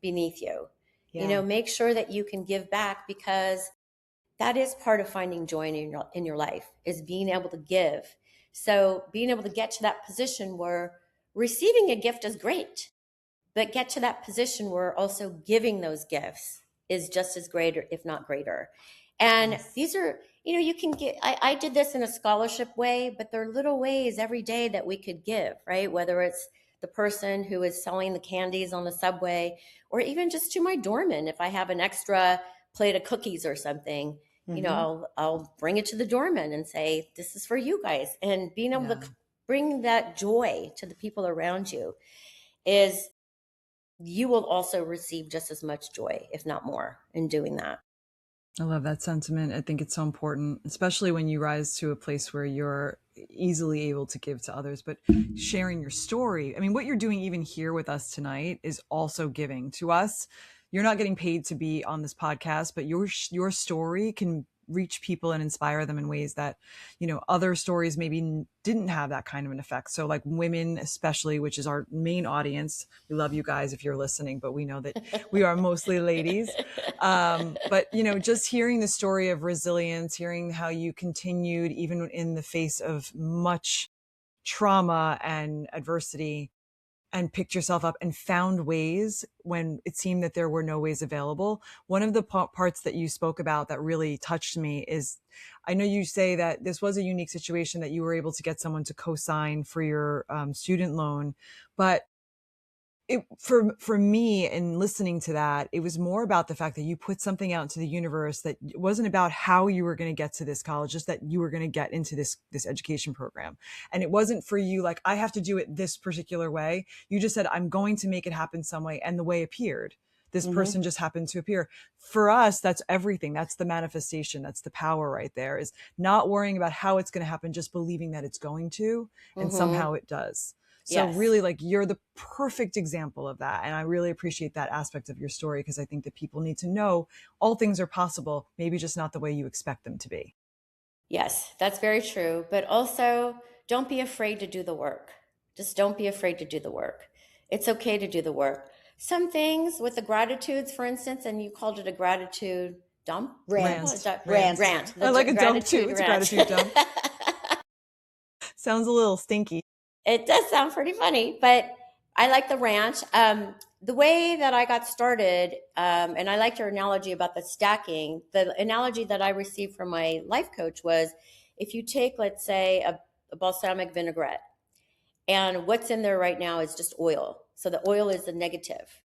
beneath you. Yeah. Make sure that you can give back, because that is part of finding joy in your life, is being able to give. So being able to get to that position where receiving a gift is great, but get to that position where also giving those gifts is just as great, or if not greater. And these are, you can get, I did this in a scholarship way, but there are little ways every day that we could give, right? Whether it's the person who is selling the candies on the subway, or even just to my doorman. If I have an extra plate of cookies or something, I'll bring it to the doorman and say, this is for you guys. And being able to bring that joy to the people around you is, you will also receive just as much joy, if not more, in doing that. I love that sentiment. I think it's so important, especially when you rise to a place where you're easily able to give to others, but sharing your story. I mean, what you're doing even here with us tonight is also giving to us. You're not getting paid to be on this podcast, but your story can reach people and inspire them in ways that, other stories maybe didn't have that kind of an effect. So like women, especially, which is our main audience. We love you guys if you're listening, but we know that we are mostly ladies. But, just hearing the story of resilience, hearing how you continued even in the face of much trauma and adversity, and picked yourself up and found ways when it seemed that there were no ways available. One of the parts that you spoke about that really touched me is, I know you say that this was a unique situation that you were able to get someone to co-sign for your student loan, but for me, in listening to that, it was more about the fact that you put something out into the universe, that it wasn't about how you were going to get to this college, just that you were going to get into this education program. And it wasn't for you like, I have to do it this particular way. You just said, I'm going to make it happen some way. And the way appeared. This person just happened to appear. For us, that's everything. That's the manifestation. That's the power right there, is not worrying about how it's going to happen, just believing that it's going to, and somehow it does. So really, like, you're the perfect example of that. And I really appreciate that aspect of your story, because I think that people need to know all things are possible, maybe just not the way you expect them to be. Yes, that's very true. But also, don't be afraid to do the work. Just don't be afraid to do the work. It's okay to do the work. Some things with the gratitudes, for instance, and you called it a gratitude dump? Rant. I like a dump too. It's a gratitude dump. Sounds a little stinky. It does sound pretty funny, but I like the rant. The way that I got started, and I liked your analogy about the stacking. The analogy that I received from my life coach was, if you take, let's say, a balsamic vinaigrette, and what's in there right now is just oil. So the oil is the negative.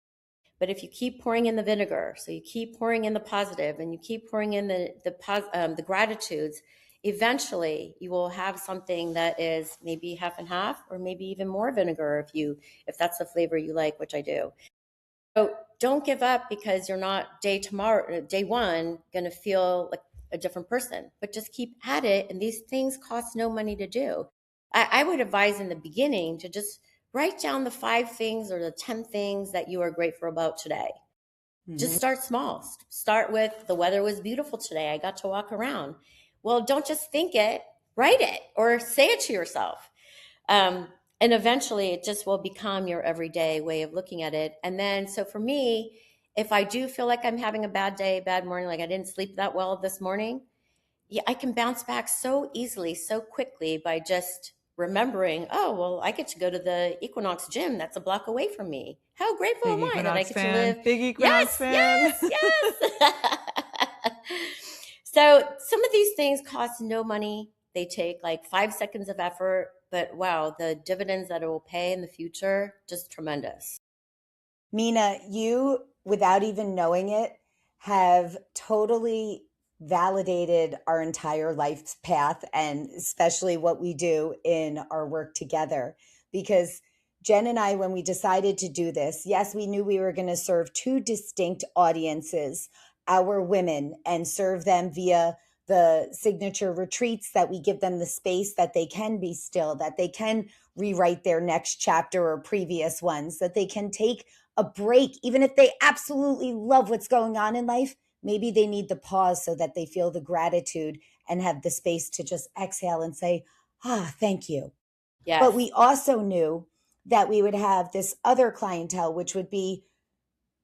But if you keep pouring in the vinegar, so you keep pouring in the positive, and you keep pouring in the gratitudes, eventually you will have something that is maybe half and half, or maybe even more vinegar if that's the flavor you like, which I do. So don't give up because you're not day one going to feel like a different person, but just keep at it. And these things cost no money to do. I would advise in the beginning to just write down the 5 things or the 10 things that you are grateful about today. Just start small. Start with, the weather was beautiful today. I got to walk around. Well, don't just think it, write it or say it to yourself. And eventually it just will become your everyday way of looking at it. And then, so for me, if I do feel like I'm having a bad day, bad morning, like I didn't sleep that well this morning, I can bounce back so easily, so quickly by just remembering, oh, well, I get to go to the Equinox gym that's a block away from me. How grateful am I that I get to live? Big Equinox fan. Yes. So some of these things cost no money. They take like 5 seconds of effort, but wow, the dividends that it will pay in the future, just tremendous. Mina, you, without even knowing it, have totally validated our entire life's path, and especially what we do in our work together. Because Jen and I, when we decided to do this, yes, we knew we were going to serve 2 distinct audiences, our women, and serve them via the signature retreats, that we give them the space that they can be still, that they can rewrite their next chapter or previous ones, that they can take a break, even if they absolutely love what's going on in life. Maybe they need the pause so that they feel the gratitude and have the space to just exhale and say, thank you. Yes. But we also knew that we would have this other clientele, which would be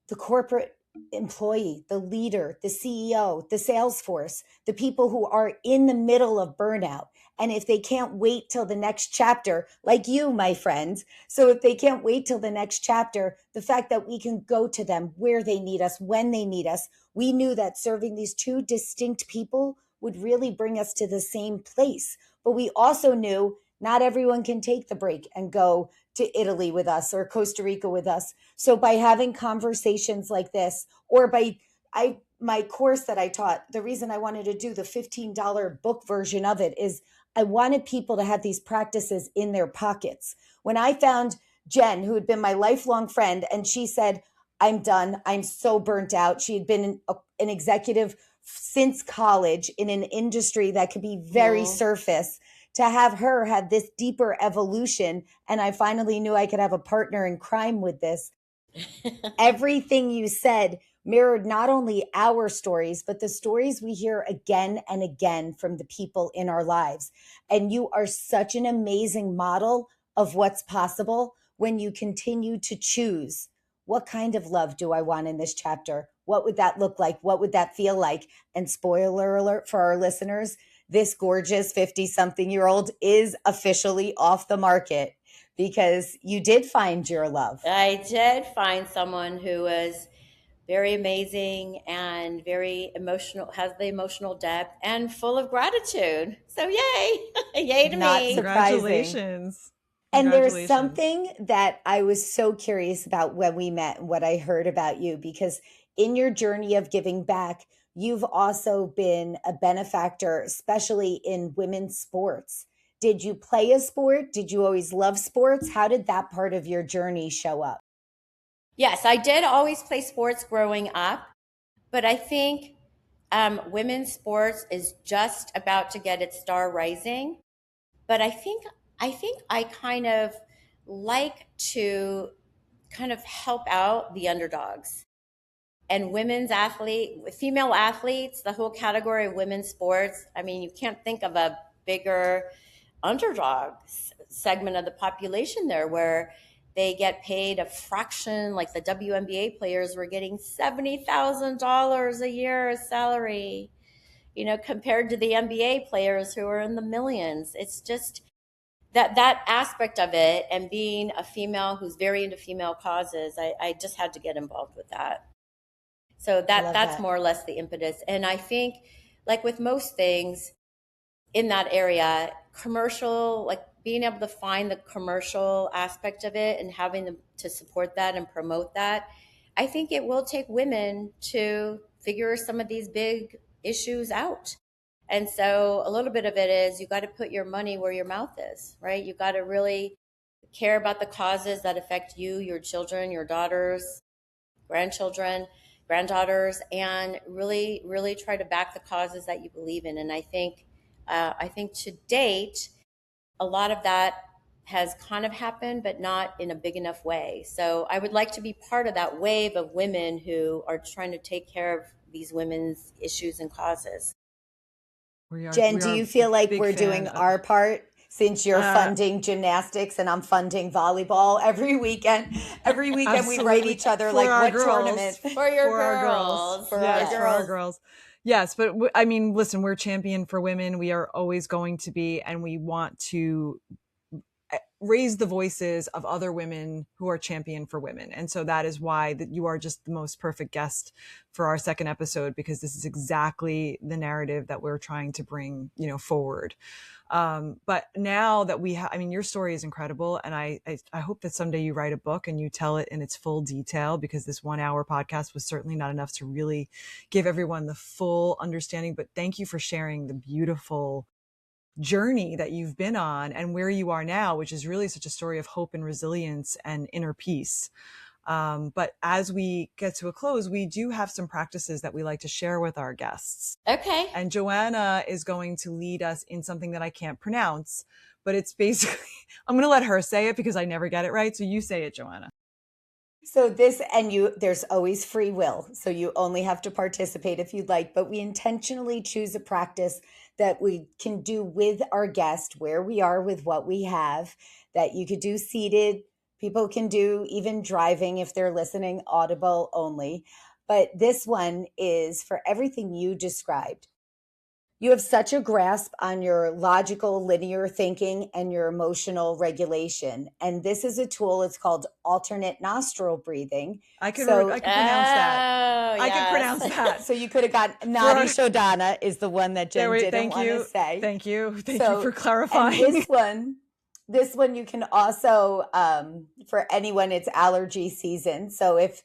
the corporate employee, the leader, the CEO, the sales force, the people who are in the middle of burnout. And if they can't wait till the next chapter, like you, my friends, so if they can't wait till the next chapter, the fact that we can go to them where they need us, when they need us, we knew that serving these 2 distinct people would really bring us to the same place. But we also knew Not everyone can take the break and go to Italy with us or Costa Rica with us. So by having conversations like this, or by my course that I taught, the reason I wanted to do the $15 book version of it is I wanted people to have these practices in their pockets. When I found Jen, who had been my lifelong friend, and she said, I'm done. I'm so burnt out. She had been an executive since college in an industry that could be very surface. To have her have this deeper evolution, and I finally knew I could have a partner in crime with this. Everything you said mirrored not only our stories, but the stories we hear again and again from the people in our lives. And you are such an amazing model of what's possible when you continue to choose. What kind of love do I want in this chapter? What would that look like? What would that feel like? And spoiler alert for our listeners, this gorgeous 50-something-year-old is officially off the market because you did find your love. I did find someone who was very amazing and very emotional, has the emotional depth and full of gratitude. So yay, yay to Not me. Congratulations. And there's something that I was so curious about when we met and what I heard about you, because in your journey of giving back, you've also been a benefactor, especially in women's sports. Did you play a sport? Did you always love sports? How did that part of your journey show up? Yes, I did always play sports growing up, but I think women's sports is just about to get its star rising. But I think I kind of like to kind of help out the underdogs and female athletes, the whole category of women's sports. I mean, you can't think of a bigger underdog segment of the population there where they get paid a fraction, like the WNBA players were getting $70,000 a year as salary, compared to the NBA players who are in the millions. It's just that aspect of it, and being a female who's very into female causes, I just had to get involved with that. So that's more or less the impetus. And I think, like with most things in that area, commercial, like being able to find the commercial aspect of it and having them to support that and promote that, I think it will take women to figure some of these big issues out. And so a little bit of it is you got to put your money where your mouth is, right? You got to really care about the causes that affect you, your children, your daughters, grandchildren, granddaughters, and really, really try to back the causes that you believe in. And I think to date, a lot of that has kind of happened, but not in a big enough way. So I would like to be part of that wave of women who are trying to take care of these women's issues and causes. Jen, do you feel like we're doing our part, since you're funding gymnastics and I'm funding volleyball every weekend? Every weekend we write each other like, what tournament? For your girls. For our girls. Yes, but I mean, listen, we're champion for women. We are always going to be, and we want to raise the voices of other women who are champion for women. And so that is why that you are just the most perfect guest for our second episode, because this is exactly the narrative that we're trying to bring, forward. But now that we have, I mean, your story is incredible. And I hope that someday you write a book and you tell it in its full detail, because this 1 hour podcast was certainly not enough to really give everyone the full understanding. But thank you for sharing the beautiful journey that you've been on and where you are now, which is really such a story of hope and resilience and inner peace. But as we get to a close, we do have some practices that we like to share with our guests. Okay. And Joanna is going to lead us in something that I can't pronounce, but it's basically, I'm going to let her say it because I never get it right. So you say it, Joanna. So there's always free will. So you only have to participate if you'd like, but we intentionally choose a practice that we can do with our guest where we are with what we have, that you could do seated. People can do even driving if they're listening, audible only. But this one is for everything you described. You have such a grasp on your logical, linear thinking and your emotional regulation. And this is a tool, it's called alternate nostril breathing. I can pronounce that. Yes. I can pronounce that. So you could have got Nadi Shodhana is the one that Jen didn't want to say. Thank you for clarifying. And this one This one you can also, for anyone, it's allergy season. So if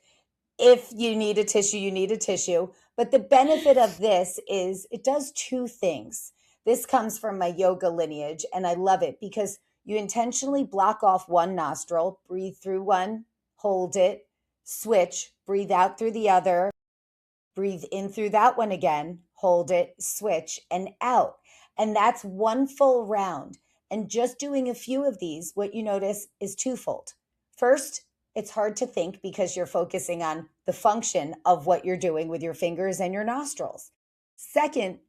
you need a tissue, you need a tissue. But the benefit of this is it does two things. This comes from my yoga lineage, and I love it because you intentionally block off one nostril, breathe through one, hold it, switch, breathe out through the other, breathe in through that one again, hold it, switch, and out. And that's one full round. And just doing a few of these, what you notice is twofold. First, it's hard to think because you're focusing on the function of what you're doing with your fingers and your nostrils. Second,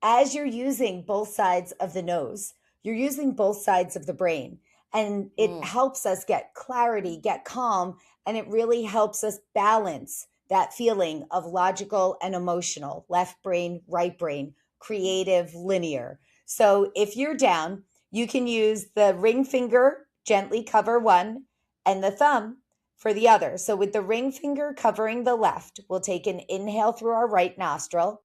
as you're using both sides of the nose, you're using both sides of the brain. And it helps us get clarity, get calm, and it really helps us balance that feeling of logical and emotional, left brain, right brain, creative, linear. So if you're down, you can use the ring finger, gently cover one, and the thumb for the other. So with the ring finger covering the left, we'll take an inhale through our right nostril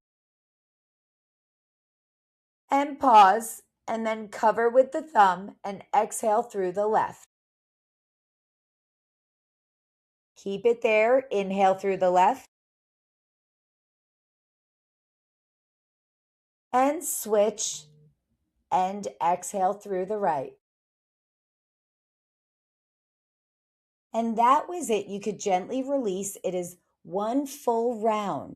and pause, and then cover with the thumb and exhale through the left. Keep it there. Inhale through the left. And switch and exhale through the right. And that was it. You could gently release. It is one full round.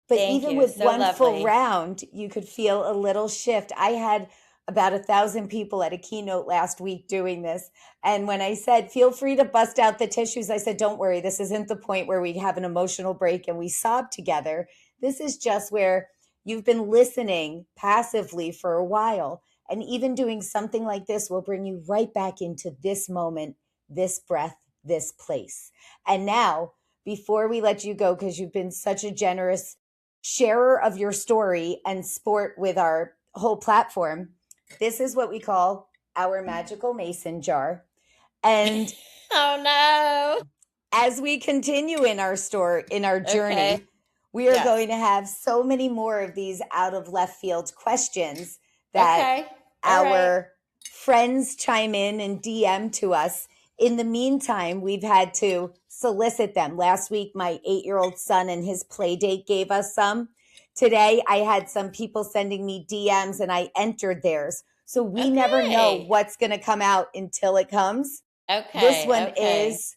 But even with one full round, you could feel a little shift. I had about 1,000 people at a keynote last week doing this. And when I said, feel free to bust out the tissues, I said, don't worry, this isn't the point where we have an emotional break and we sob together. This is just where you've been listening passively for a while. And even doing something like this will bring you right back into this moment, this breath, this place. And now, before we let you go, because you've been such a generous sharer of your story and sport with our whole platform, this is what we call our magical mason jar. And oh no, as we continue in our journey, we are going to have so many more of these out of left field questions that our friends chime in and DM to us. In the meantime, we've had to solicit them. Last week, my 8-year-old son and his play date gave us some. Today, I had some people sending me DMs and I entered theirs. So we never know what's going to come out until it comes. This one is,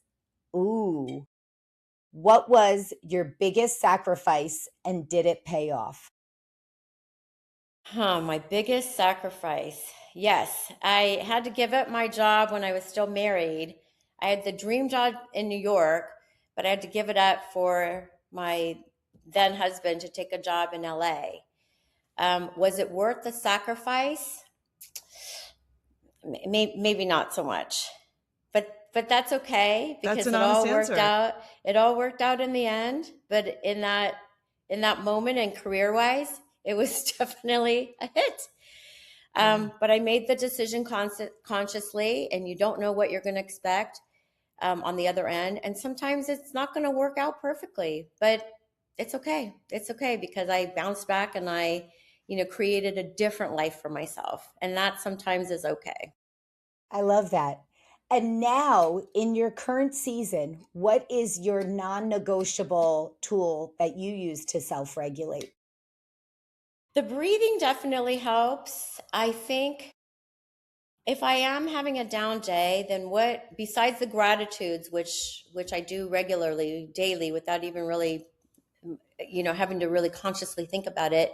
what was your biggest sacrifice and did it pay off? My biggest sacrifice. Yes, I had to give up my job when I was still married. I had the dream job in New York, but I had to give it up for my then husband to take a job in LA. Was it worth the sacrifice? Maybe not so much, but that's okay because it all worked out. It all worked out in the end. But in that moment and career wise, it was definitely a hit. But I made the decision consciously, and you don't know what you're going to expect on the other end. And sometimes it's not going to work out perfectly, but it's okay. It's okay because I bounced back and I, created a different life for myself. And that sometimes is okay. I love that. And now in your current season, what is your non-negotiable tool that you use to self-regulate? The breathing definitely helps. I think if I am having a down day, then what, besides the gratitudes, which I do regularly, daily, without even really, having to really consciously think about it.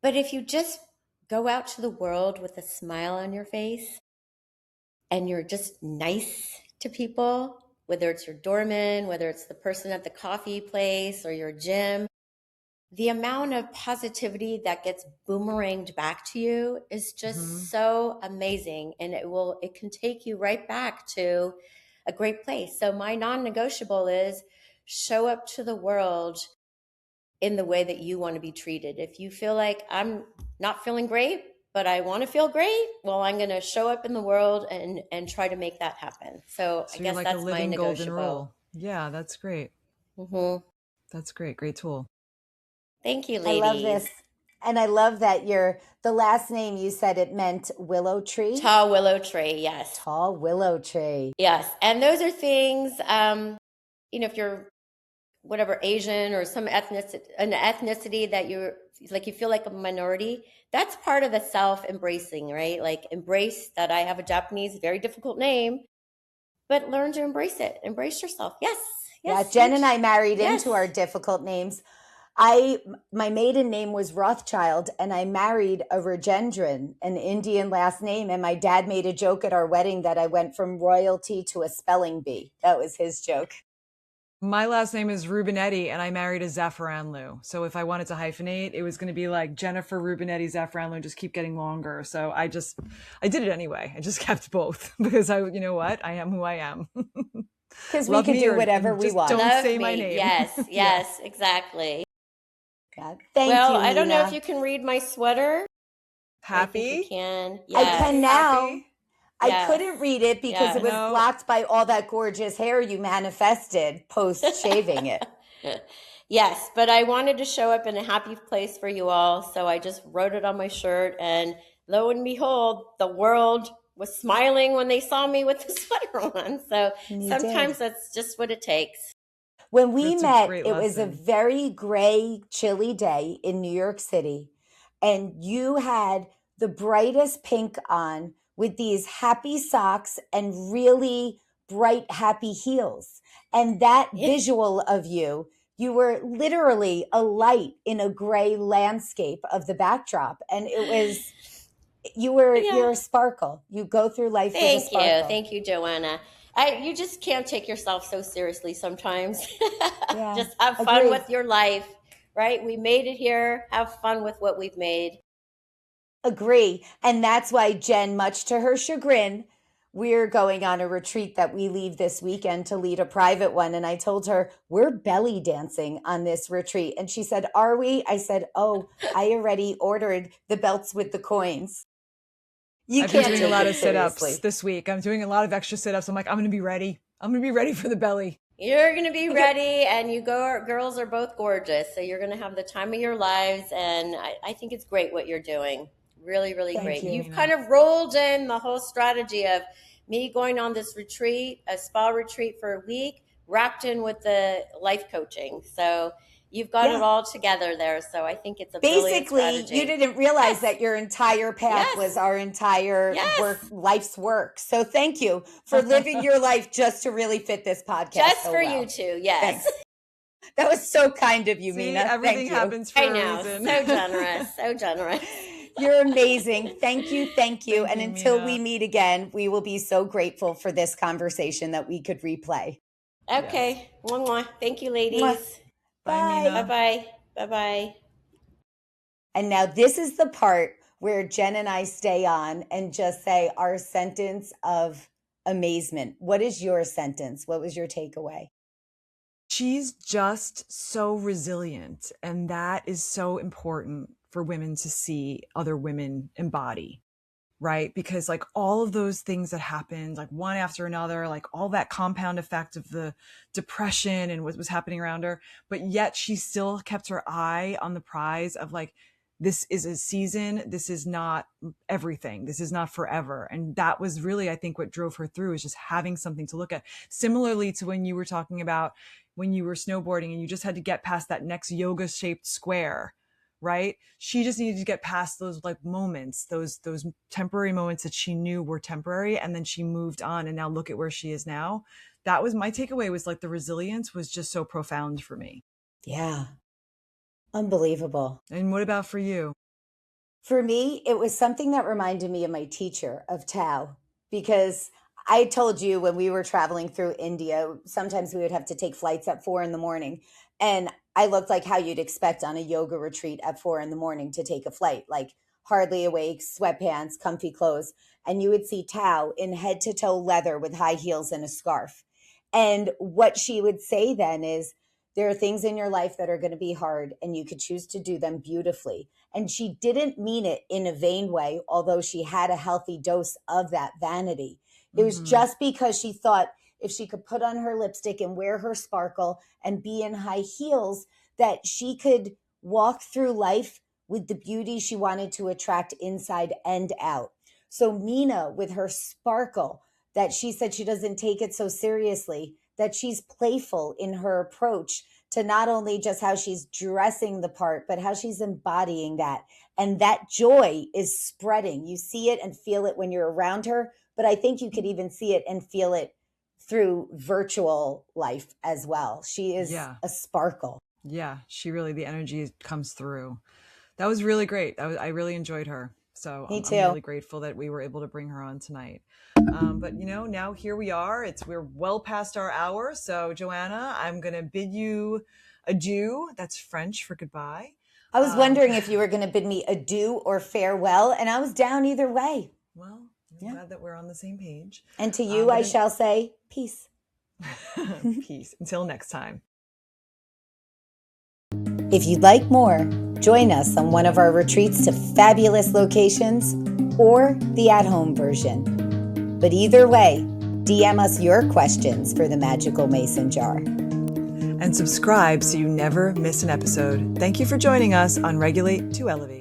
But if you just go out to the world with a smile on your face and you're just nice to people, whether it's your doorman, whether it's the person at the coffee place or your gym, the amount of positivity that gets boomeranged back to you is just so amazing. And it can take you right back to a great place. So my non-negotiable is show up to the world in the way that you want to be treated. If you feel like I'm not feeling great, but I want to feel great, well, I'm going to show up in the world and try to make that happen. So I guess like that's a living my golden rule. Yeah, that's great. That's great. Great tool. Thank you, ladies. I love this. And I love that the last name you said it meant willow tree. Tall willow tree, yes. Tall willow tree. Yes. And those are things, if you're whatever Asian or an ethnicity that you feel like a minority, that's part of the self-embracing, right? Like embrace that I have a Japanese, very difficult name, but learn to embrace it. Embrace yourself. Yes. Yeah, Jen and I married into our difficult names. My maiden name was Rothschild, and I married a Rajendran, an Indian last name. And my dad made a joke at our wedding that I went from royalty to a spelling bee. That was his joke. My last name is Rubinetti, and I married a Zaffaranlu. So if I wanted to hyphenate, it was going to be like Jennifer Rubinetti Zaffaranlu, just keep getting longer. So I did it anyway. I just kept both because you know what? I am who I am. Because we can do whatever we want. Don't say my name. Yes, exactly. God, thank you, Well, Mina. I don't know if you can read my sweater. Happy? I think you can. Yes. I can now. Happy? I couldn't read it because it was blocked by all that gorgeous hair you manifested post shaving it. Yes, but I wanted to show up in a happy place for you all. So I just wrote it on my shirt, and lo and behold, the world was smiling when they saw me with the sweater on. So sometimes that's just what it takes. When we met, it was a very gray, chilly day in New York City, and you had the brightest pink on with these happy socks and really bright, happy heels. And that visual of you were literally a light in a gray landscape of the backdrop. And it was, you're a sparkle. You go through life with a sparkle. Thank you, Joanna. You just can't take yourself so seriously sometimes. Just have fun with your life, right? We made it here. Have fun with what we've made. Agree. And that's why Jen, much to her chagrin, we're going on a retreat that we leave this weekend to lead a private one. And I told her, we're belly dancing on this retreat. And she said, are we? I said, oh, I already ordered the belts with the coins. I've been doing a lot of sit-ups this week. I'm doing a lot of extra sit-ups. I'm like, I'm going to be ready. I'm going to be ready for the belly. You're going to be ready, and girls are both gorgeous. So you're going to have the time of your lives. And I think it's great what you're doing. Really, really great. You've kind of rolled in the whole strategy of me going on this retreat, a spa retreat for a week, wrapped in with the life coaching. So you've got it all together there. So I think it's a brilliant strategy. You didn't realize that your entire path was our entire life's work. So thank you for living your life just to really fit this podcast. Just for you two. Yes. That was so kind of you, Mina. Everything happens for a reason. So generous. So generous. You're amazing. Thank you. Thank you. And until we meet again, we will be so grateful for this conversation that we could replay. Okay. One more. Thank you, ladies. Bye. Mina. Bye-bye. Bye-bye. And now this is the part where Jen and I stay on and just say our sentence of amazement. What is your sentence? What was your takeaway? She's just so resilient. And that is so important for women to see other women embody, right? Because like all of those things that happened, like one after another, like all that compound effect of the depression and what was happening around her, but yet she still kept her eye on the prize of like, this is a season. This is not everything. This is not forever. And that was really, I think, what drove her through, is just having something to look at. Similarly to when you were talking about when you were snowboarding and you just had to get past that next yoga shaped square, right? She just needed to get past those like moments, those temporary moments that she knew were temporary. And then she moved on, and now look at where she is now. That was my takeaway, was like the resilience was just so profound for me. Yeah. Unbelievable. And what about for you? For me, it was something that reminded me of my teacher of Tao, because I told you when we were traveling through India, sometimes we would have to take flights at 4 a.m. And I looked like how you'd expect on a yoga retreat at 4 a.m. to take a flight, like hardly awake, sweatpants, comfy clothes. And you would see Tao in head to toe leather with high heels and a scarf. And what she would say then is, there are things in your life that are going to be hard, and you could choose to do them beautifully. And she didn't mean it in a vain way, although she had a healthy dose of that vanity. It was just because she thought if she could put on her lipstick and wear her sparkle and be in high heels, that she could walk through life with the beauty she wanted to attract inside and out. So Mina, with her sparkle, that she said she doesn't take it so seriously, that she's playful in her approach to not only just how she's dressing the part, but how she's embodying that. And that joy is spreading. You see it and feel it when you're around her, but I think you could even see it and feel it through virtual life as well. She is a sparkle. Yeah, the energy comes through. That was really great. I really enjoyed her. So Me I'm too. really grateful that we were able to bring her on tonight. But now here we are. We're well past our hour. So Joanna, I'm going to bid you adieu. That's French for goodbye. I was wondering if you were going to bid me adieu or farewell, and I was down either way. Well, I'm glad that we're on the same page. And to you, I shall say peace. Peace. Until next time. If you'd like more, join us on one of our retreats to fabulous locations or the at-home version. But either way, DM us your questions for the Magical Mason Jar. And subscribe so you never miss an episode. Thank you for joining us on Regulate to Elevate.